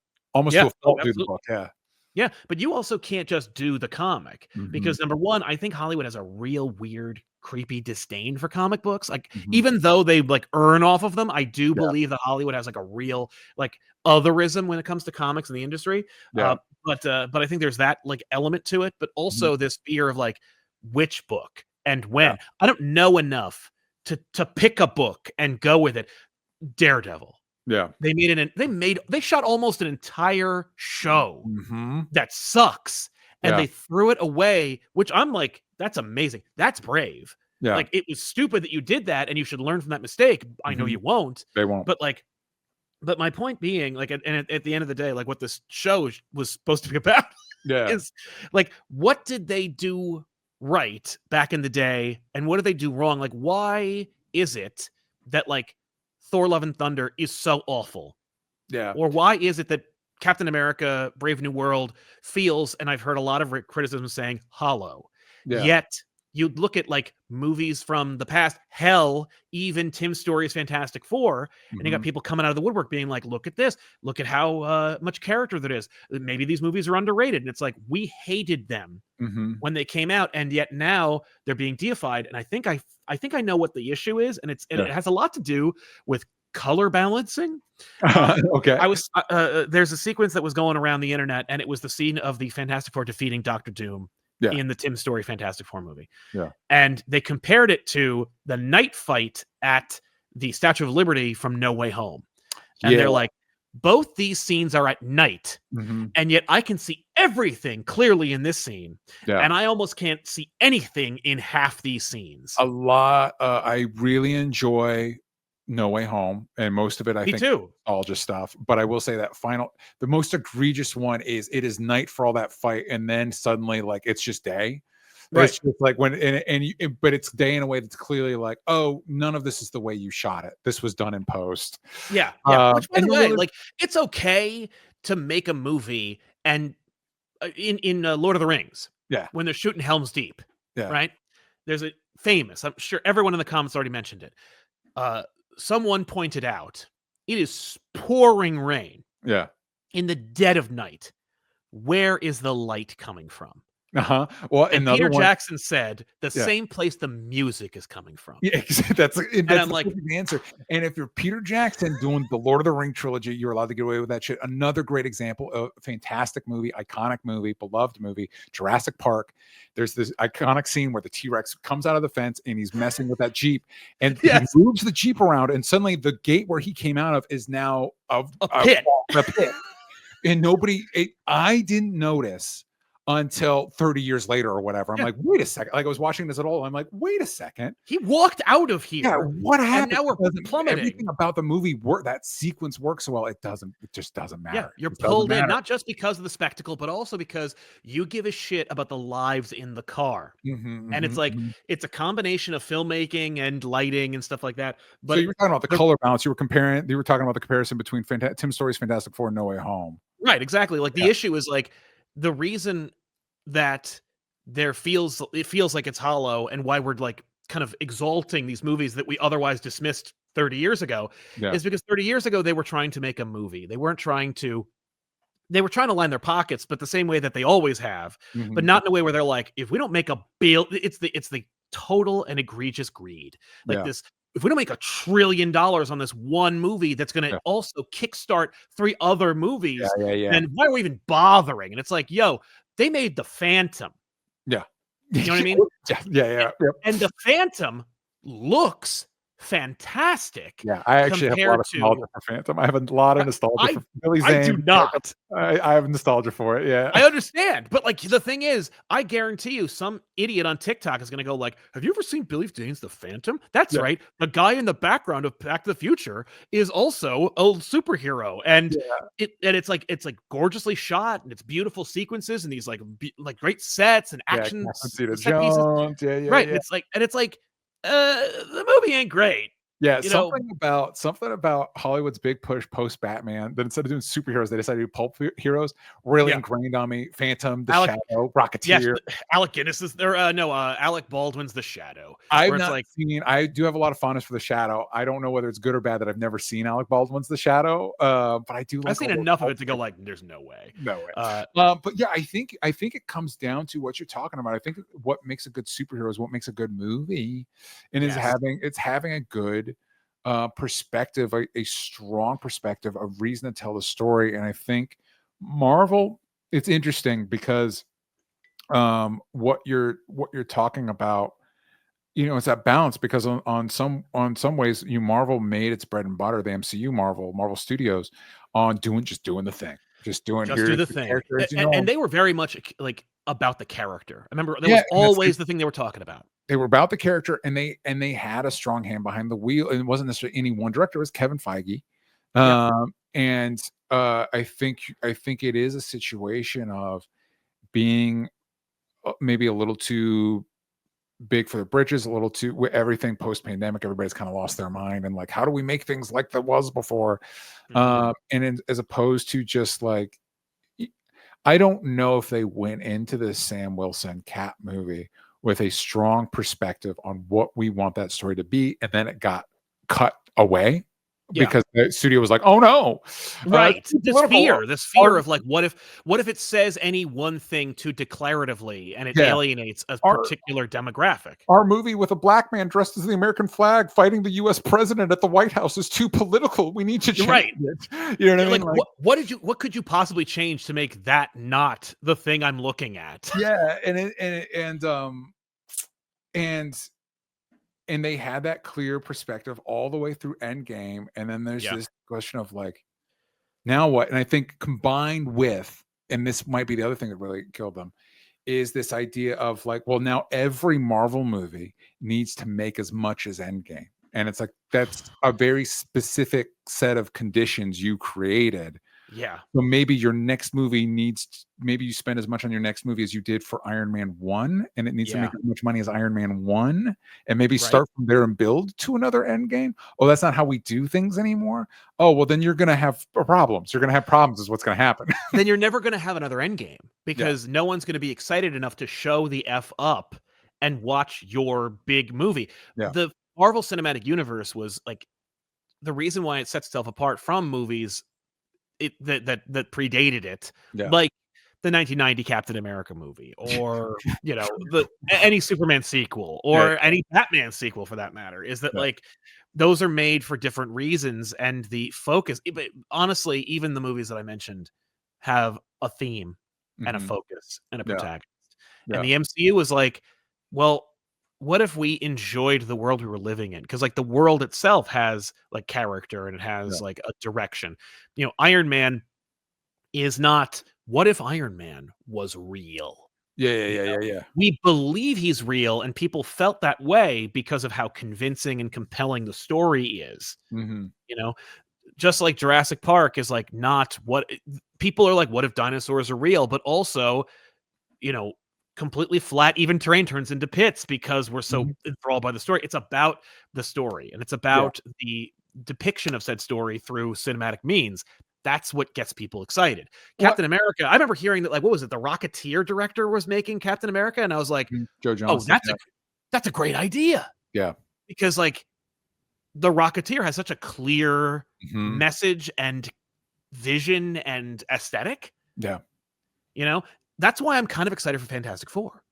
Do the book. Yeah, but you also can't just do the comic because, number one, I think Hollywood has a real weird, creepy disdain for comic books. Like, even though they like earn off of them, I do believe that Hollywood has like a real like otherism when it comes to comics in the industry. But I think there's that like element to it, but also this fear of like which book and when. I don't know enough to pick a book and go with it. Daredevil. Yeah, they shot almost an entire show that sucks, and they threw it away, which I'm like, that's amazing. That's brave. Yeah, like, it was stupid that you did that, and you should learn from that mistake. I know you won't. They won't. But my point being, like, at the end of the day, like, what this show was supposed to be about is like, what did they do right back in the day, and what did they do wrong? Like, why is it that like Thor: Love and Thunder is so awful? Yeah. Or why is it that Captain America: Brave New World feels, and I've heard a lot of criticism saying, hollow? Yeah. you look at like movies from the past, hell, even Tim Story's Fantastic Four, and you got people coming out of the woodwork being like, look at this, look at how much character there is. Maybe these movies are underrated. And it's like, we hated them when they came out, and yet now they're being deified. And I think I know what the issue is, and it has a lot to do with color balancing. Okay. There's a sequence that was going around the internet, and it was the scene of the Fantastic Four defeating Dr. Doom in the Tim Story Fantastic Four movie. Yeah. And they compared it to the night fight at the Statue of Liberty from No Way Home. And they're like, both these scenes are at night, and yet I can see everything clearly in this scene, and I almost can't see anything in half these scenes. A lot. I really enjoy No Way Home, and most of it, I think, too. All just stuff. But I will say that the most egregious one is it is night for all that fight, and then suddenly, like, it's just day. Right. It's just like but it's day in a way that's clearly like, oh, none of this is the way you shot it. This was done in post. Yeah. Which, by the way, like, it's okay to make a movie, and in Lord of the Rings, when they're shooting Helm's Deep, right? There's a famous, I'm sure everyone in the comments already mentioned it. Someone pointed out, it is pouring rain. Yeah. In the dead of night. Where is the light coming from? Well, and Peter Jackson said the same place the music is coming from. Yeah, that's I'm like, the answer. And if you're Peter Jackson doing the Lord of the Ring trilogy, you're allowed to get away with that shit. Another great example of a fantastic movie, iconic movie, beloved movie, Jurassic Park. There's this iconic scene where the T-Rex comes out of the fence and he's messing with that Jeep, and he moves the Jeep around, and suddenly the gate where he came out of is now a pit. And I didn't notice until 30 years later or whatever. I'm like, wait a second. Like, I was watching this at all. I'm like, wait a second. He walked out of here. Yeah, what happened? And now we're plummeting. Everything about the movie, that sequence works so well. It just doesn't matter. Yeah, you're pulled in, not just because of the spectacle, but also because you give a shit about the lives in the car. And it's like, it's a combination of filmmaking and lighting and stuff like that. But so you were talking about the color balance. You were talking about the comparison between Tim Story's Fantastic Four and No Way Home. Right, exactly. Like, the issue is like, the reason that it feels like it's hollow, and why we're like kind of exalting these movies that we otherwise dismissed 30 years ago is because 30 years ago they were trying to make a movie. They were trying to line their pockets, but the same way that they always have, but not in a way where they're like, if we don't make a bill, it's the total and egregious greed. Like this, if we don't make $1 trillion on this one movie that's going to also kickstart 3 other movies, then why are we even bothering? And it's like, yo, they made The Phantom. Yeah. You know what I mean? Yeah. And The Phantom looks fantastic. Yeah, I actually have a lot of nostalgia for Phantom. I have a lot of nostalgia for Billy Zane. I do not. I have nostalgia for it. Yeah, I understand, but like, the thing is, I guarantee you, some idiot on TikTok is going to go like, "Have you ever seen Billy Zane's The Phantom?" That's right. The guy in the background of Back to the Future is also a superhero, and it's like gorgeously shot, and it's beautiful sequences, and these like great sets and action set pieces. Right. It's like. The movie ain't great. Yeah, something about Hollywood's big push post Batman, that instead of doing superheroes, they decided to do pulp heroes. Really ingrained on me. Phantom, The Shadow, Rocketeer. Yes, Alec Guinness is there. Alec Baldwin's The Shadow. I do have a lot of fondness for The Shadow. I don't know whether it's good or bad that I've never seen Alec Baldwin's The Shadow, but I do. I've seen enough of it to go like, there's no way. No way. But yeah, I think it comes down to what you're talking about. I think what makes a good superhero is what makes a good movie, and is having a good perspective, a strong perspective, a reason to tell the story. And I think Marvel, it's interesting because what you're talking about, it's that balance, because on some ways, Marvel made its bread and butter, the MCU, Marvel Studios, on doing the thing. Just do the thing. And they were very much like about the character. I remember there was always the thing they were talking about. They were about the character, and they had a strong hand behind the wheel. And it wasn't necessarily any one director; it was Kevin Feige. And I think it is a situation of being maybe a little too big for the britches, a little too everything post pandemic. Everybody's kind of lost their mind, and like, how do we make things like there was before? As opposed to just like, I don't know if they went into this Sam Wilson Cap movie with a strong perspective on what we want that story to be, and then it got cut away because the studio was like, "Oh no!" Right. This fear of like, what if it says any one thing too declaratively and it alienates a particular demographic? Our movie with a black man dressed as the American flag fighting the U.S. president at the White House is too political. We need to change it. You know what I mean? Like, what could you possibly change to make that not the thing I'm looking at? Yeah, and they had that clear perspective all the way through Endgame, and then there's this question of like, now what? And I think combined with, and this might be the other thing that really killed them, is this idea of like, well, now every Marvel movie needs to make as much as Endgame. And it's like, that's a very specific set of conditions you created. Yeah. So maybe your next movie maybe you spend as much on your next movie as you did for Iron Man 1, and it needs to make as much money as Iron Man 1, and maybe start from there and build to another Endgame. Oh, that's not how we do things anymore. Oh, well, then you're going to have problems. You're going to have problems is what's going to happen. Then you're never going to have another Endgame because no one's going to be excited enough to show the F up and watch your big movie. Yeah. The Marvel Cinematic Universe was like the reason why it sets itself apart from movies that predated it, like the 1990 Captain America movie, or any Superman sequel, or any Batman sequel for that matter, is that like those are made for different reasons, and the focus. But honestly, even the movies that I mentioned have a theme and a focus and a protagonist, and the MCU was like, well, what if we enjoyed the world we were living in? Because like the world itself has like character and it has like a direction. Iron Man is not, what if Iron Man was real? Yeah. We believe he's real, and people felt that way because of how convincing and compelling the story is. Just like Jurassic Park is like not what people are like, what if dinosaurs are real? But also, completely flat, even terrain turns into pits because we're so enthralled by the story. It's about the story, and it's about the depiction of said story through cinematic means. That's what gets people excited. Captain America, I remember hearing that, like, what was it? The Rocketeer director was making Captain America, and I was like, Joe Johnston, that's a great idea. Yeah. Because like the Rocketeer has such a clear message and vision and aesthetic. Yeah. That's why I'm kind of excited for Fantastic Four,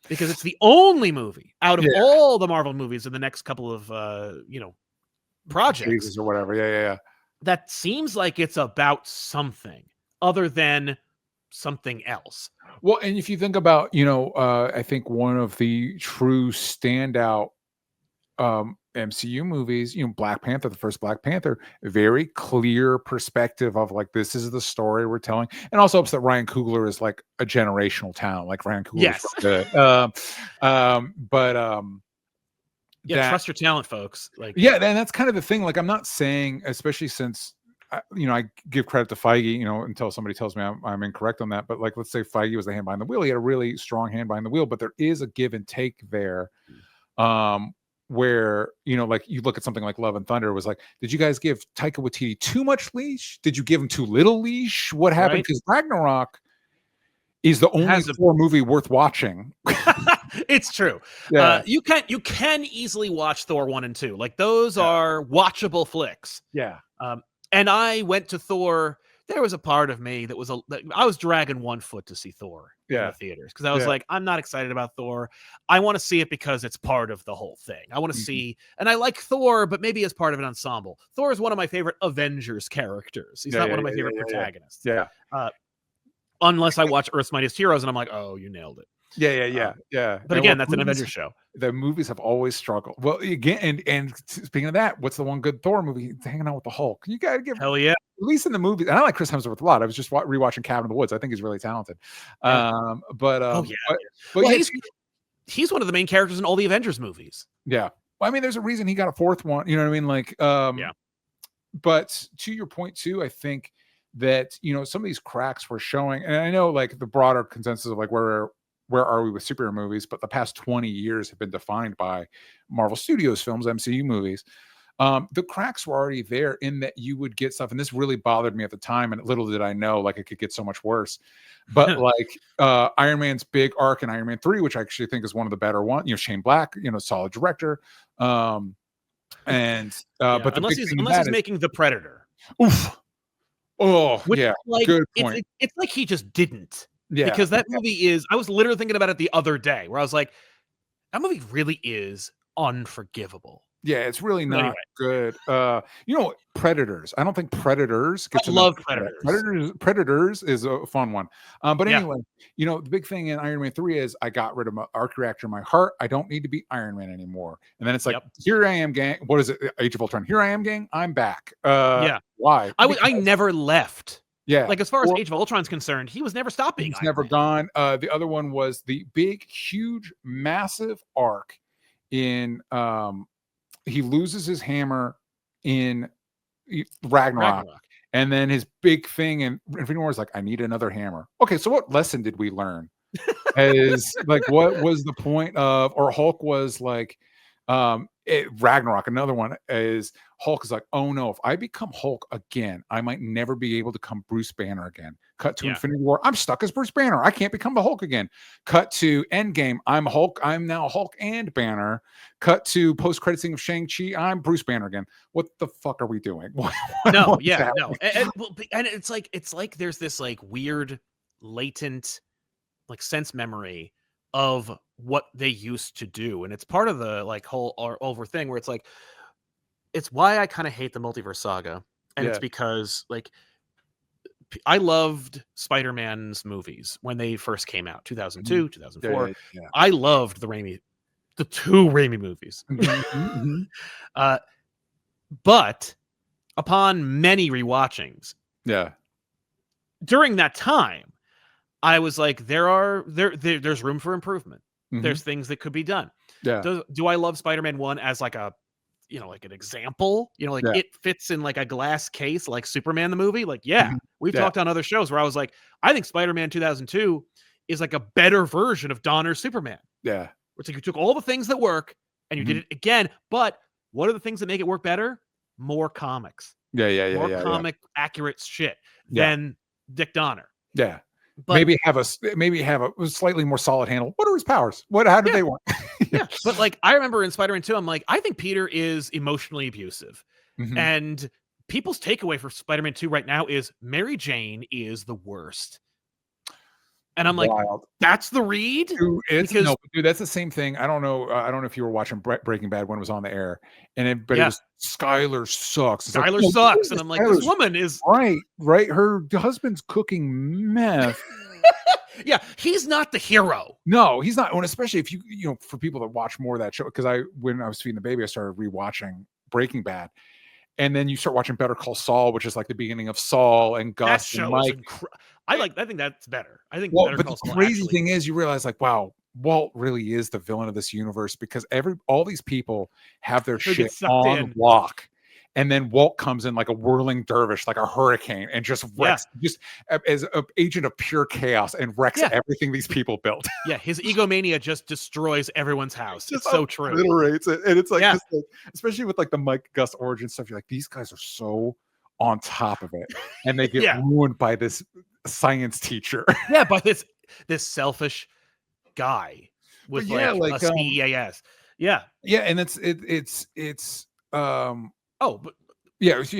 because it's the only movie out of all the Marvel movies in the next couple of, projects or whatever. Yeah. That seems like it's about something other than something else. Well, and if you think about, I think one of the true standout MCU movies, Black Panther, the first Black Panther, very clear perspective of like, this is the story we're telling, and also upset Ryan Coogler is like a generational talent, like Ryan Coogler is good. Trust your talent, folks. Like, and that's kind of the thing. Like, I'm not saying, especially since I give credit to Feige, until somebody tells me I'm incorrect on that, but like, let's say Feige was the hand behind the wheel. He had a really strong hand behind the wheel, but there is a give and take there. Where, like you look at something like Love and Thunder, was like, did you guys give Taika Waititi too much leash? Did you give him too little leash? What happened? Because Ragnarok is the only Thor movie worth watching. It's true. You can easily watch Thor 1 and 2. Like, those are watchable flicks. Yeah. And I went to Thor. There was a part of me that was I was dragging one foot to see Thor in the theaters, because I was like, I'm not excited about Thor. I want to see it because it's part of the whole thing. I want to see, and I like Thor, but maybe as part of an ensemble. Thor is one of my favorite Avengers characters. He's not one of my favorite protagonists. Unless I watch Earth's Mightiest Heroes and I'm like, oh, you nailed it. Yeah. But again, that's an Avengers show. The movies have always struggled. Well, again, and speaking of that, what's the one good Thor movie? Hanging Out with the Hulk. You gotta give, hell yeah. At least in the movies, and I like Chris Hemsworth a lot. I was just rewatching Cabin in the Woods. I think he's really talented. He's one of the main characters in all the Avengers movies. Yeah. Well, I mean, there's a reason he got a fourth one. You know what I mean? Like, but to your point too, I think that, some of these cracks were showing, and I know like the broader consensus of like where are we with superhero movies, but the past 20 years have been defined by Marvel Studios films, MCU movies. The cracks were already there in that you would get stuff, and this really bothered me at the time, and little did I know, like, it could get so much worse. But like Iron Man's big arc in Iron Man 3, which I actually think is one of the better ones, you know, Shane Black, you know, solid director. But unless he's making The Predator. Oof. Oh, which, yeah, like, good point. It's like he just didn't. Yeah. Because that movie is, I was literally thinking about it the other day, where I was like, that movie really is unforgivable. Yeah, it's really not good. You know, Predators. I don't think Predators gets I love Predators. Predators is a fun one. But anyway, you know, the big thing in Iron Man 3 is I got rid of my arc reactor in my heart. I don't need to be Iron Man anymore. And then it's like, here I am, gang. What is it? Age of Ultron. Here I am, gang. I'm back. Why? I never left. Yeah. Like, as far as Age of Ultron's concerned, he was never stopping. He's never gone. The other one was the big, huge, massive arc in he loses his hammer in Ragnarok. And then his big thing in Infinity War is like, I need another hammer. Okay, so what lesson did we learn? As like, what was the point of, or Hulk was like, Ragnarok, another one is Hulk is like, oh no, if I become Hulk again, I might never be able to become Bruce Banner again. Cut to Infinity War, I'm stuck as Bruce Banner. I can't become the Hulk again. Cut to Endgame, I'm Hulk. I'm now Hulk and Banner. Cut to post-credit scene of Shang-Chi, I'm Bruce Banner again. What the fuck are we doing? No. And it's like there's this like weird latent like sense memory of what they used to do, and it's part of the like whole over thing where it's like, it's why I kind of hate the multiverse saga, and it's because like I loved Spider-Man's movies when they first came out, 2002, 2004. I loved the two Raimi movies. But upon many rewatchings, during that time, I was like, there's room for improvement. There's things that could be done. Do I love Spider-Man 1 as like a, you know, like an example? You know, like it fits in like a glass case, like Superman the movie. Like, we've talked on other shows where I was like, I think Spider-Man 2002 is like a better version of Donner's Superman. Yeah. It's like you took all the things that work and you did it again. But what are the things that make it work better? More comics. More comic accurate shit than Dick Donner. Yeah. But maybe have a slightly more solid handle. What are his powers? How do they work? But like, I remember in Spider-Man 2, I'm like, I think Peter is emotionally abusive. And people's takeaway for Spider-Man 2 right now is Mary Jane is the worst. And I'm like, that's the read? Dude, that's the same thing. I don't know. I don't know if you were watching Breaking Bad when it was on the air, and everybody was, Skylar sucks. It's Skylar sucks. And I'm like, this woman is right. Her husband's cooking meth. He's not the hero. No, he's not. And especially if you know, for people that watch more of that show, because when I was feeding the baby, I started rewatching Breaking Bad. And then you start watching Better Call Saul, which is like the beginning of Saul and Gus and Mike. I think that's better. I think Better Call Saul. The crazy thing is, you realize like, wow, Walt really is the villain of this universe, because all these people have their shit on lock. And then Walt comes in like a whirling dervish, like a hurricane, and just wrecks, just as an agent of pure chaos, and wrecks everything these people built. His egomania just destroys everyone's house. It's so true. Obliterates it. And it's like, this, like, especially with like the Mike Gus origin stuff, you're like, these guys are so on top of it, and they get ruined by this science teacher. By this selfish guy with like a CEAS. And it's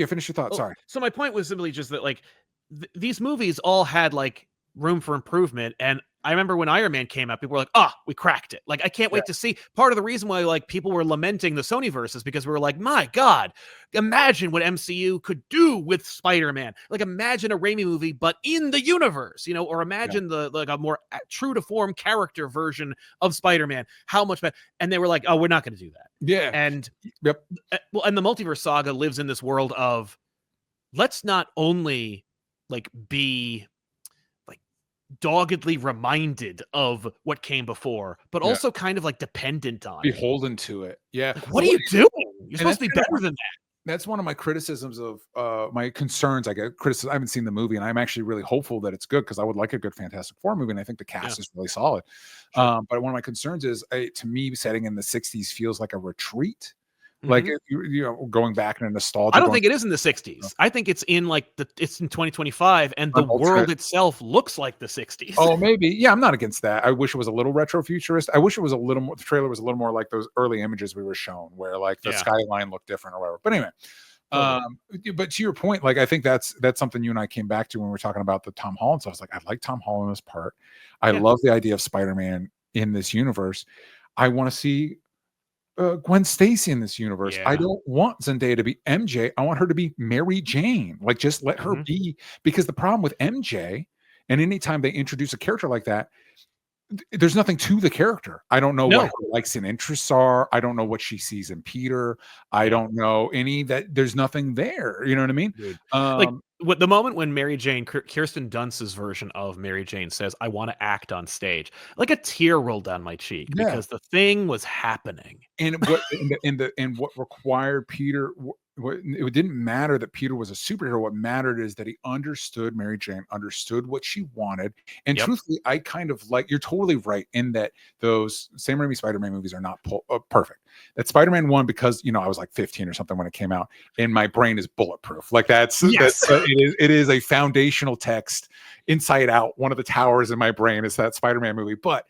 finish your thought. Sorry. So my point was simply just that like these movies all had like room for improvement, and I remember when Iron Man came out, people were like, we cracked it. Like, I can't wait to see. Part of the reason why like people were lamenting the Sonyverse is because we were like, my God, imagine what MCU could do with Spider-Man. Like, imagine a Raimi movie, but in the universe, you know, or imagine the like a more true to form character version of Spider-Man. How much better? And they were like, we're not going to do that. And and the multiverse saga lives in this world of, let's not only like be doggedly reminded of what came before, but also kind of like dependent on beholden to it. Like, what are you doing? You're supposed to be better than that. That's one of my criticisms of my concerns. I get criticism. I haven't seen the movie, and I'm actually really hopeful that it's good, because I would like a good Fantastic Four movie, and I think the cast is really solid. But one of my concerns is, to me, setting in the 60s feels like a retreat Like you know, going back in a nostalgia. I don't think it is in the 60s. I think it's in like it's in 2025, and the world itself looks like the 60s. Oh, maybe. Yeah, I'm not against that. I wish it was a little retro futurist. I wish it was a little more. The trailer was a little more like those early images we were shown, where like the skyline looked different or whatever. But anyway, but to your point, like I think that's something you and I came back to when we were talking about the Tom Holland. So I was like, I like Tom Holland in this part. I love the idea of Spider-Man in this universe. I want to see Gwen Stacy in this universe. I don't want Zendaya to be MJ. I want her to be Mary Jane. Like, just let her be. Because the problem with MJ, and anytime they introduce a character like that, there's nothing to the character. I don't know what her likes and interests are. I don't know what she sees in Peter. I don't know any that. There's nothing there. You know what I mean? Like the moment when Mary Jane, Kirsten Dunst's version of Mary Jane says, "I want to act on stage," like a tear rolled down my cheek because the thing was happening. And what and what required Peter. It didn't matter that Peter was a superhero. What mattered is that he understood Mary Jane, understood what she wanted. And truthfully, I kind of like, you're totally right in that those Sam Raimi Spider-Man movies are not perfect. That Spider-Man 1, because, you know, I was like 15 or something when it came out, and my brain is bulletproof. Like it is a foundational text inside out. One of the towers in my brain is that Spider-Man movie. But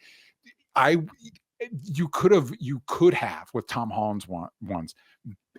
you could have with Tom Holland's ones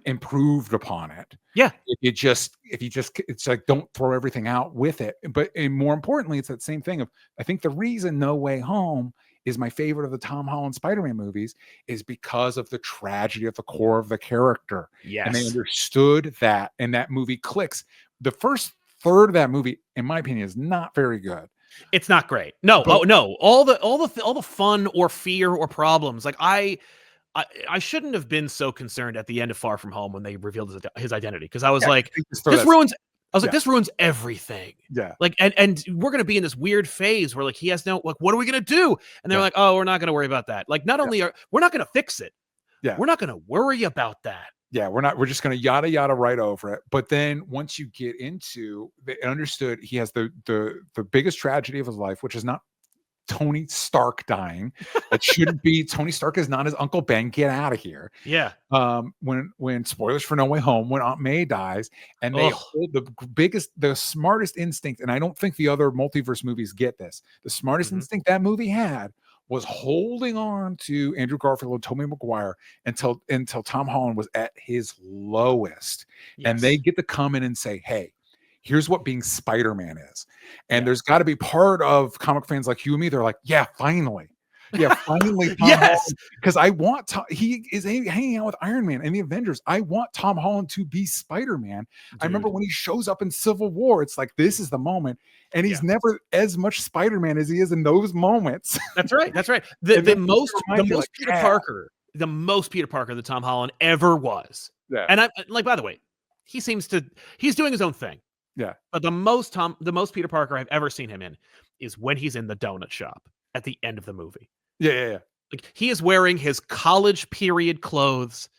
improved upon it. If you just it's like, don't throw everything out with it. But more importantly, it's that same thing of, I think the reason No Way Home is my favorite of the Tom Holland Spider-Man movies is because of the tragedy at the core of the character. And they understood that, and that movie clicks. The first third of that movie, in my opinion, is not very good. It's not great. No, no. All the fun or fear or problems. Like I shouldn't have been so concerned at the end of Far From Home when they revealed his identity, because I was like, this ruins. I was like, this ruins everything. Like, and we're gonna be in this weird phase where like he has no, like, what are we gonna do? And they're like, oh, we're not gonna worry about that. Like, not only we're not gonna fix it. We're not gonna worry about that. We're just going to yada yada right over it. But then once you get into, they understood he has the biggest tragedy of his life, which is not Tony Stark dying. It shouldn't be. Tony Stark is not his Uncle Ben. Get out of here. When spoilers for No Way Home, when Aunt May dies, and they hold the smartest instinct, and I don't think the other multiverse movies get this. The smartest instinct that movie had was holding on to Andrew Garfield and Tobey Maguire until Tom Holland was at his lowest. And they get to come in and say, hey, here's what being Spider-Man is. And there's got to be part of comic fans like you and me. They're like, yeah, finally. Yeah, finally. Because I want he is hanging out with Iron Man and the Avengers. I want Tom Holland to be Spider-Man. I remember when he shows up in Civil War, it's like, this is the moment. And he's never as much Spider-Man as he is in those moments. That's right. The most Peter Parker that Tom Holland ever was. And I like, by the way, he's doing his own thing. But the most Peter Parker I've ever seen him in is when he's in the donut shop at the end of the movie. Like, he is wearing his college period clothes.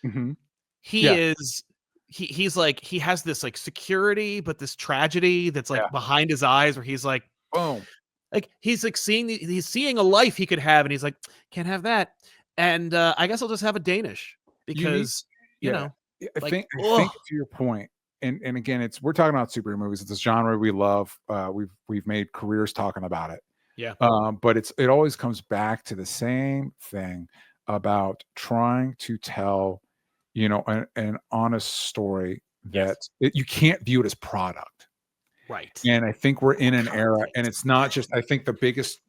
He's like, he has this like security, but this tragedy that's like behind his eyes, where he's like, boom. Like, he's like he's seeing a life he could have, and he's like, can't have that. And I guess I'll just have a Danish, because you know. I think to your point, and again, we're talking about superhero movies. It's a genre we love. We've made careers talking about it. But it always comes back to the same thing about trying to tell, you know, an honest story that you can't view it as product. And I think we're in an era, and it's not just, I think the biggest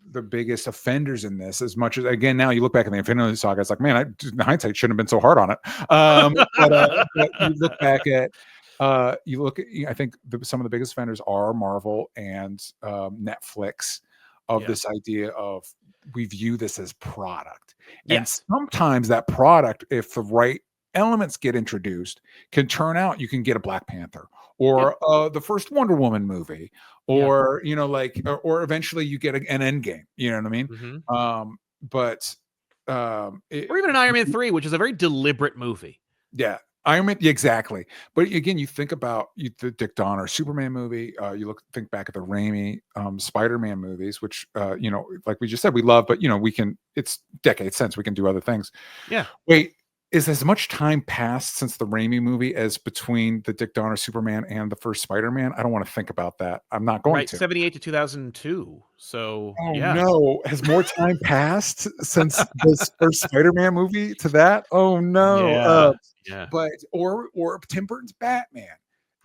offenders in this, as much as, again, now you look back at the Infinity Saga, it's like, man, in hindsight, shouldn't have been so hard on it. But you look back at, I think some of the biggest offenders are Marvel and Netflix, of this idea of, we view this as product. And sometimes that product, if the right elements get introduced, can turn out, you can get a Black Panther, or the first Wonder Woman movie, or you know, like, or eventually you get an Endgame. You know what I mean? Or even an Iron Man 3, which is a very deliberate movie. Iron Man, exactly. But again, you think about the Dick Donner Superman movie. Think back at the Raimi Spider-Man movies, which you know, like we just said, we love, but you know, it's decades since, we can do other things. Wait, is as much time passed since the Raimi movie as between the Dick Donner Superman and the first Spider-Man? I don't want to think about that. I'm not going to. 78 to 2002. So, oh yeah. no, has more time passed since this first Spider-Man movie to that? Oh no. Yeah. But or Tim Burton's Batman.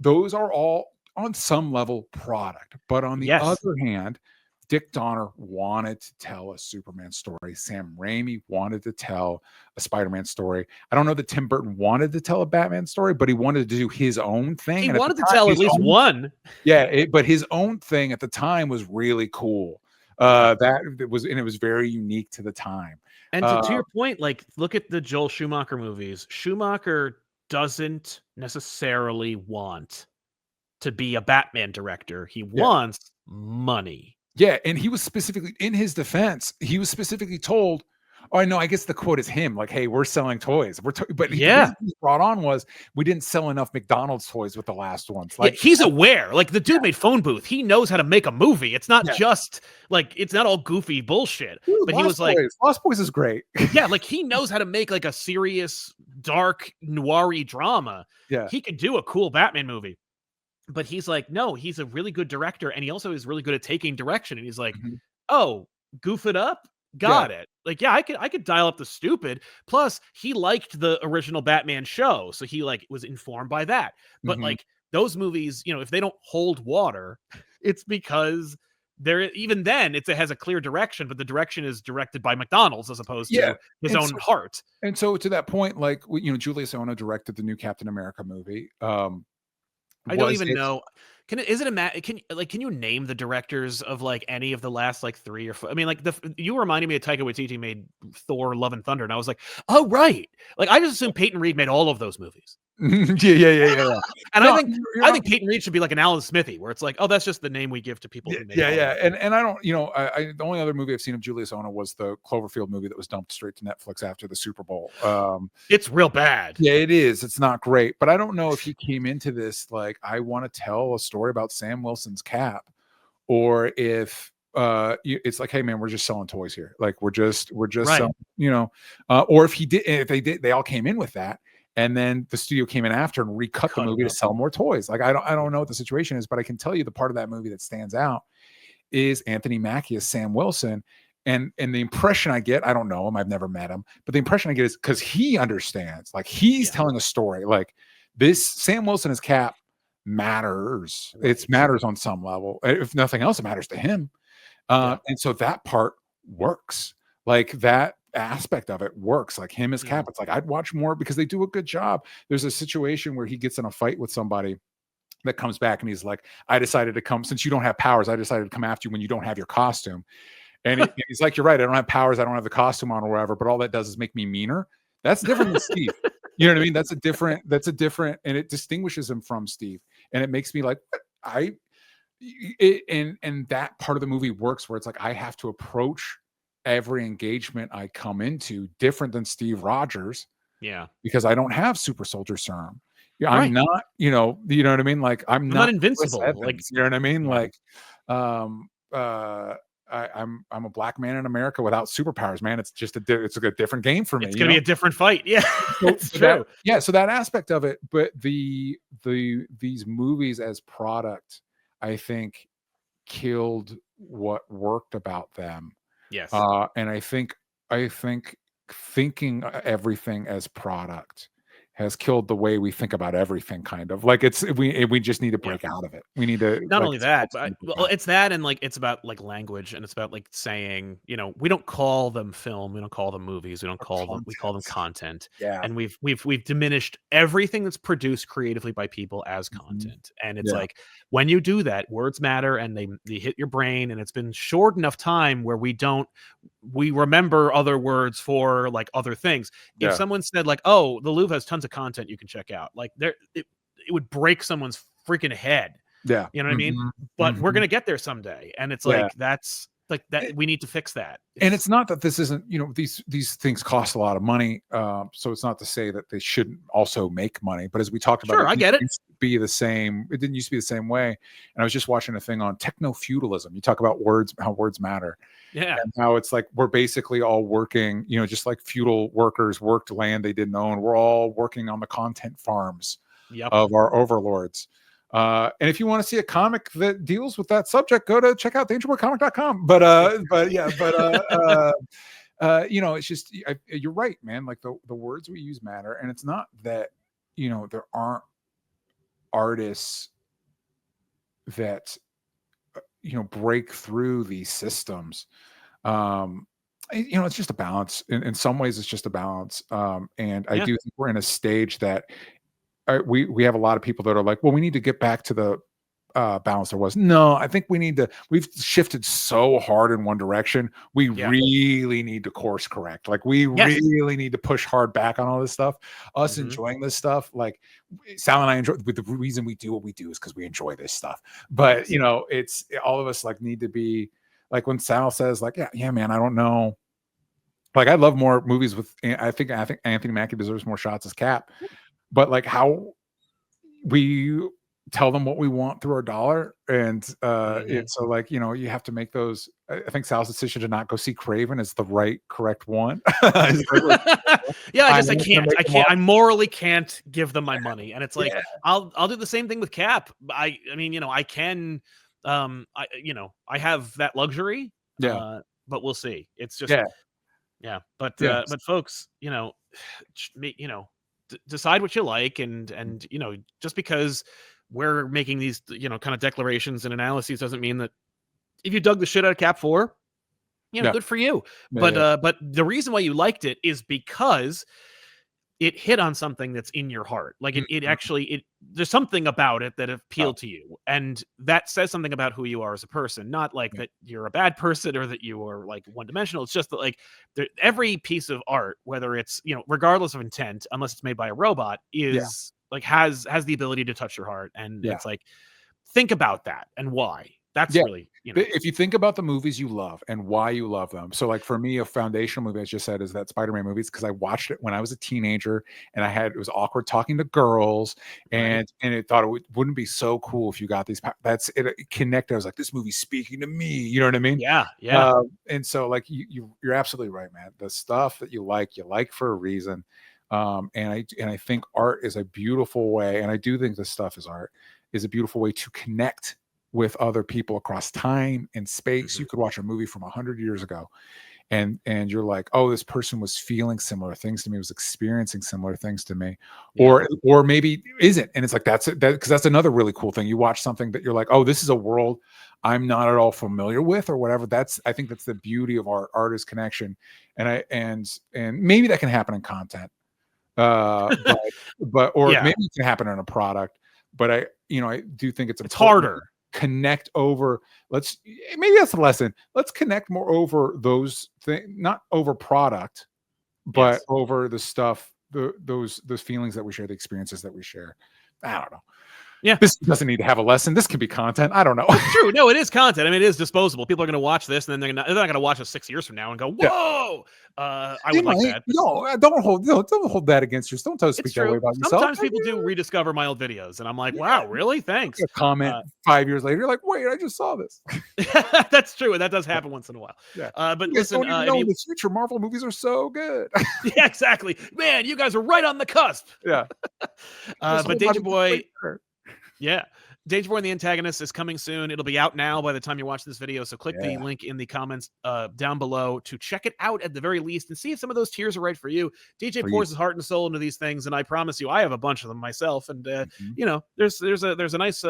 Those are all on some level product. But on the other hand, Dick Donner wanted to tell a Superman story. Sam Raimi wanted to tell a Spider-Man story. I don't know that Tim Burton wanted to tell a Batman story, but he wanted to do his own thing. He wanted to tell at least one. Yeah, but his own thing at the time was really cool. It was very unique to the time. And to your point, like, look at the Joel Schumacher movies. Schumacher doesn't necessarily want to be a Batman director. He wants money. Yeah, and he was specifically, in his defense, he was specifically told, oh, no, I guess the quote is him, like, hey, we're selling toys. But the reason he brought on was, we didn't sell enough McDonald's toys with the last ones. Like, he's aware. Like, the dude made Phone Booth. He knows how to make a movie. It's not just, like, it's not all goofy bullshit. Dude, but he was like... Lost Boys is great. Yeah, like, he knows how to make, like, a serious, dark, noir-y drama. Yeah. He could do a cool Batman movie. But he's like, no, he's a really good director, and he also is really good at taking direction. And he's like, oh, goof it up? Got it. Like, yeah, I could dial up the stupid. Plus, he liked the original Batman show, so he, like, was informed by that. But like, those movies, you know, if they don't hold water, it's because even then it has a clear direction, but the direction is directed by McDonald's as opposed to his own heart. And so to that point, like, you know, Julius Ono directed the new Captain America movie. I don't even know. Can you name the directors of like any of the last like 3 or 4? I mean, like you reminded me of Taika Waititi made Thor: Love and Thunder, and I was like, oh right. Like I just assumed Peyton Reed made all of those movies. yeah. And I think Peyton Reed should be like an Alan Smithy, where it's like, oh, that's just the name we give to people. And I don't, you know, I the only other movie I've seen of Julius Ono was the Cloverfield movie that was dumped straight to Netflix after the Super Bowl. It's real bad. Yeah, it is. It's not great, but I don't know if he came into this like, I want to tell a story about Sam Wilson's Cap, or if it's like, hey man, we're just selling toys here. Like we're just selling, you know, or if they all came in with that. And then the studio came in after and recut the movie to sell more toys. Like I don't know what the situation is, but I can tell you the part of that movie that stands out is Anthony Mackie as Sam Wilson. And the impression I get, I don't know him, I've never met him, but the impression I get is because he understands, like he's telling a story. Like this Sam Wilson as Cap matters. It matters on some level. If nothing else, it matters to him. And so that part works. Like that aspect of it works. Like him as Cap, it's like I'd watch more because they do a good job. There's a situation where he gets in a fight with somebody that comes back and he's like, I decided to come, since you don't have powers, I decided to come after you when you don't have your costume. And he's like, you're right, I don't have powers, I don't have the costume on or whatever, but all that does is make me meaner. That's different than Steve. You know what I mean? That's a different, and it distinguishes him from Steve. And it makes me like, and that part of the movie works where it's like I have to approach every engagement I come into different than Steve Rogers. Yeah. Because I don't have super soldier serum. Yeah, I'm not, you know what I mean? Like I'm not invincible. Like, you know what I mean? Like, I'm a black man in America without superpowers, man. It's just it's a different game for me. It's gonna be a different fight. Yeah. It's true. So that aspect of it, but these movies as product, I think killed what worked about them. Yes. And I think thinking everything as product has killed the way we think about everything, kind of like we just need to break out of it. We need to not only that, but it's that, and like it's about like language, and it's about like saying, you know, we don't call them film, we don't call them movies, we call them content. Yeah. And we've diminished everything that's produced creatively by people as content. And it's like when you do that, words matter, and they hit your brain, and it's been short enough time where we remember other words for like other things. If someone said like, oh, the Louvre has tons of content you can check out, like it would break someone's freaking head. Yeah. You know what I mean? But we're gonna get there someday. And it's like that's Like that, we need to fix that. And it's not that this isn't, these things cost a lot of money. So it's not to say that they shouldn't also make money. But as we talked about, sure, I get it. Used to be the same. It didn't used to be the same way. And I was just watching a thing on techno-feudalism. You talk about words, how words matter. Yeah. And how it's like we're basically all working, just like feudal workers worked land they didn't own. We're all working on the content farms of our overlords. And if you want to see a comic that deals with that subject, go to check out dangerboycomic.com. It's just, you're right, man. Like the words we use matter. And it's not that, there aren't artists that, break through these systems. It's just a balance. In some ways, it's just a balance. And I do think we're in a stage that we have a lot of people that are like, well, we need to get back to the balance there was. No, I think we've shifted so hard in one direction. We really need to course correct. Like we really need to push hard back on all this stuff. Us enjoying this stuff, like Sal and I enjoy, but the reason we do what we do is because we enjoy this stuff. But it's all of us like need to be like when Sal says like, yeah, man, I don't know. Like I love more movies with. I think Anthony Mackie deserves more shots as Cap. But like how we tell them what we want through our dollar, and it's so like you have to make those. I think Sal's decision to not go see Craven is the correct one. I can't. I morally can't give them my money, and it's like I'll do the same thing with Cap. I mean, I can. I have that luxury. But we'll see. It's just But folks, decide what you like, and just because we're making these kind of declarations and analyses doesn't mean that if you dug the shit out of Cap 4, good for you. But the reason why you liked it is because it hit on something that's in your heart. Like it actually there's something about it that appealed to you, and that says something about who you are as a person. Not like that you're a bad person or that you are like one-dimensional. It's just that like every piece of art, whether it's regardless of intent, unless it's made by a robot, is like has the ability to touch your heart, and it's like think about that and why. That's really, if you think about the movies you love and why you love them. So like for me, a foundational movie I just said is that Spider-Man movies, because I watched it when I was a teenager and it was awkward talking to girls and it thought wouldn't be so cool if you got these. That's it connected. I was like, this movie's speaking to me. You know what I mean? Yeah. And so like you're absolutely right, man. The stuff that you like for a reason. And I think art is a beautiful way. And I do think this stuff is a beautiful way to connect with other people across time and space. You could watch a movie from 100 years ago and you're like, oh, this person was feeling similar things to me, was experiencing similar things to me, or maybe isn't. And it's like, because that's another really cool thing. You watch something that you're like, oh, this is a world I'm not at all familiar with or whatever. I think that's the beauty of art is connection. And maybe that can happen in content. Maybe it can happen in a product, but I do think it's harder. Connect over. Maybe that's the lesson. Let's connect more over those things, not over product, but over the stuff, those feelings that we share, the experiences that we share. I don't know. Yeah, this doesn't need to have a lesson. This can be content. I don't know. It's true. No, it is content. I mean, it is disposable. People are going to watch this, and then they're not going to watch us 6 years from now and go, "Whoa!" I would like that. No, don't hold that against yourself. Don't speak that way about yourself. Sometimes people do rediscover my old videos, and I'm like, "Wow, really? Thanks." Comment 5 years later, you're like, "Wait, I just saw this." That's true, and that does happen once in a while. Yeah. But listen, in the future Marvel movies are so good. Yeah, exactly. Man, you guys are right on the cusp. Yeah. But Danger Boy. Yeah. Danger Boy and the Antagonist is coming soon. It'll be out now by the time you watch this video. So click the link in the comments down below to check it out at the very least and see if some of those tiers are right for you. DJ pours his heart and soul into these things, and I promise you, I have a bunch of them myself. And there's a nice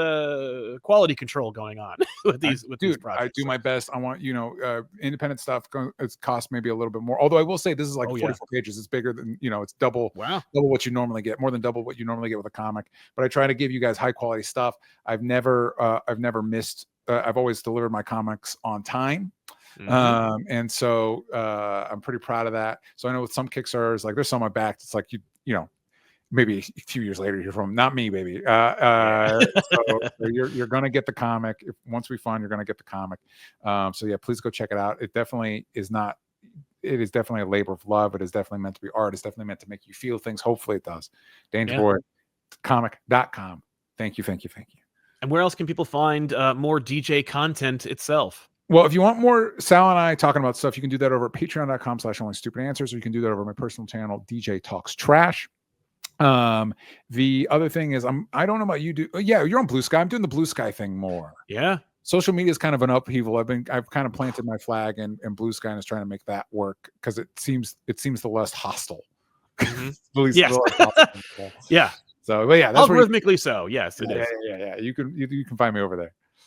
quality control going on with these projects. I do my best. I want independent stuff. It costs maybe a little bit more. Although I will say this is like 44 pages. It's bigger than it's double. Wow. Double what you normally get. More than double what you normally get with a comic. But I try to give you guys high quality stuff. I've never missed. I've always delivered my comics on time, and so I'm pretty proud of that. So I know with some Kickstarters, like there's some on my back. It's like maybe a few years later you're from not me, baby. So you're gonna get the comic. Once we find, you're gonna get the comic. So yeah, please go check it out. It definitely is not. It is definitely a labor of love. It is definitely meant to be art. It's definitely meant to make you feel things. Hopefully it does. DangerBoyComic.com. Thank you. And where else can people find more DJ content itself? Well, if you want more Sal and I talking about stuff, you can do that over at patreon.com/onlystupidanswers, or you can do that over my personal channel, DJ Talks Trash. The other thing is I don't know about you. Yeah, you're on Blue Sky. I'm doing the Blue Sky thing more. Yeah. Social media is kind of an upheaval. I've kind of planted my flag in Blue Sky and is trying to make that work because it seems the less hostile. Yes. Yeah. So, but yeah, that's algorithmically so. Yes, it is. Yeah. You can find me over there.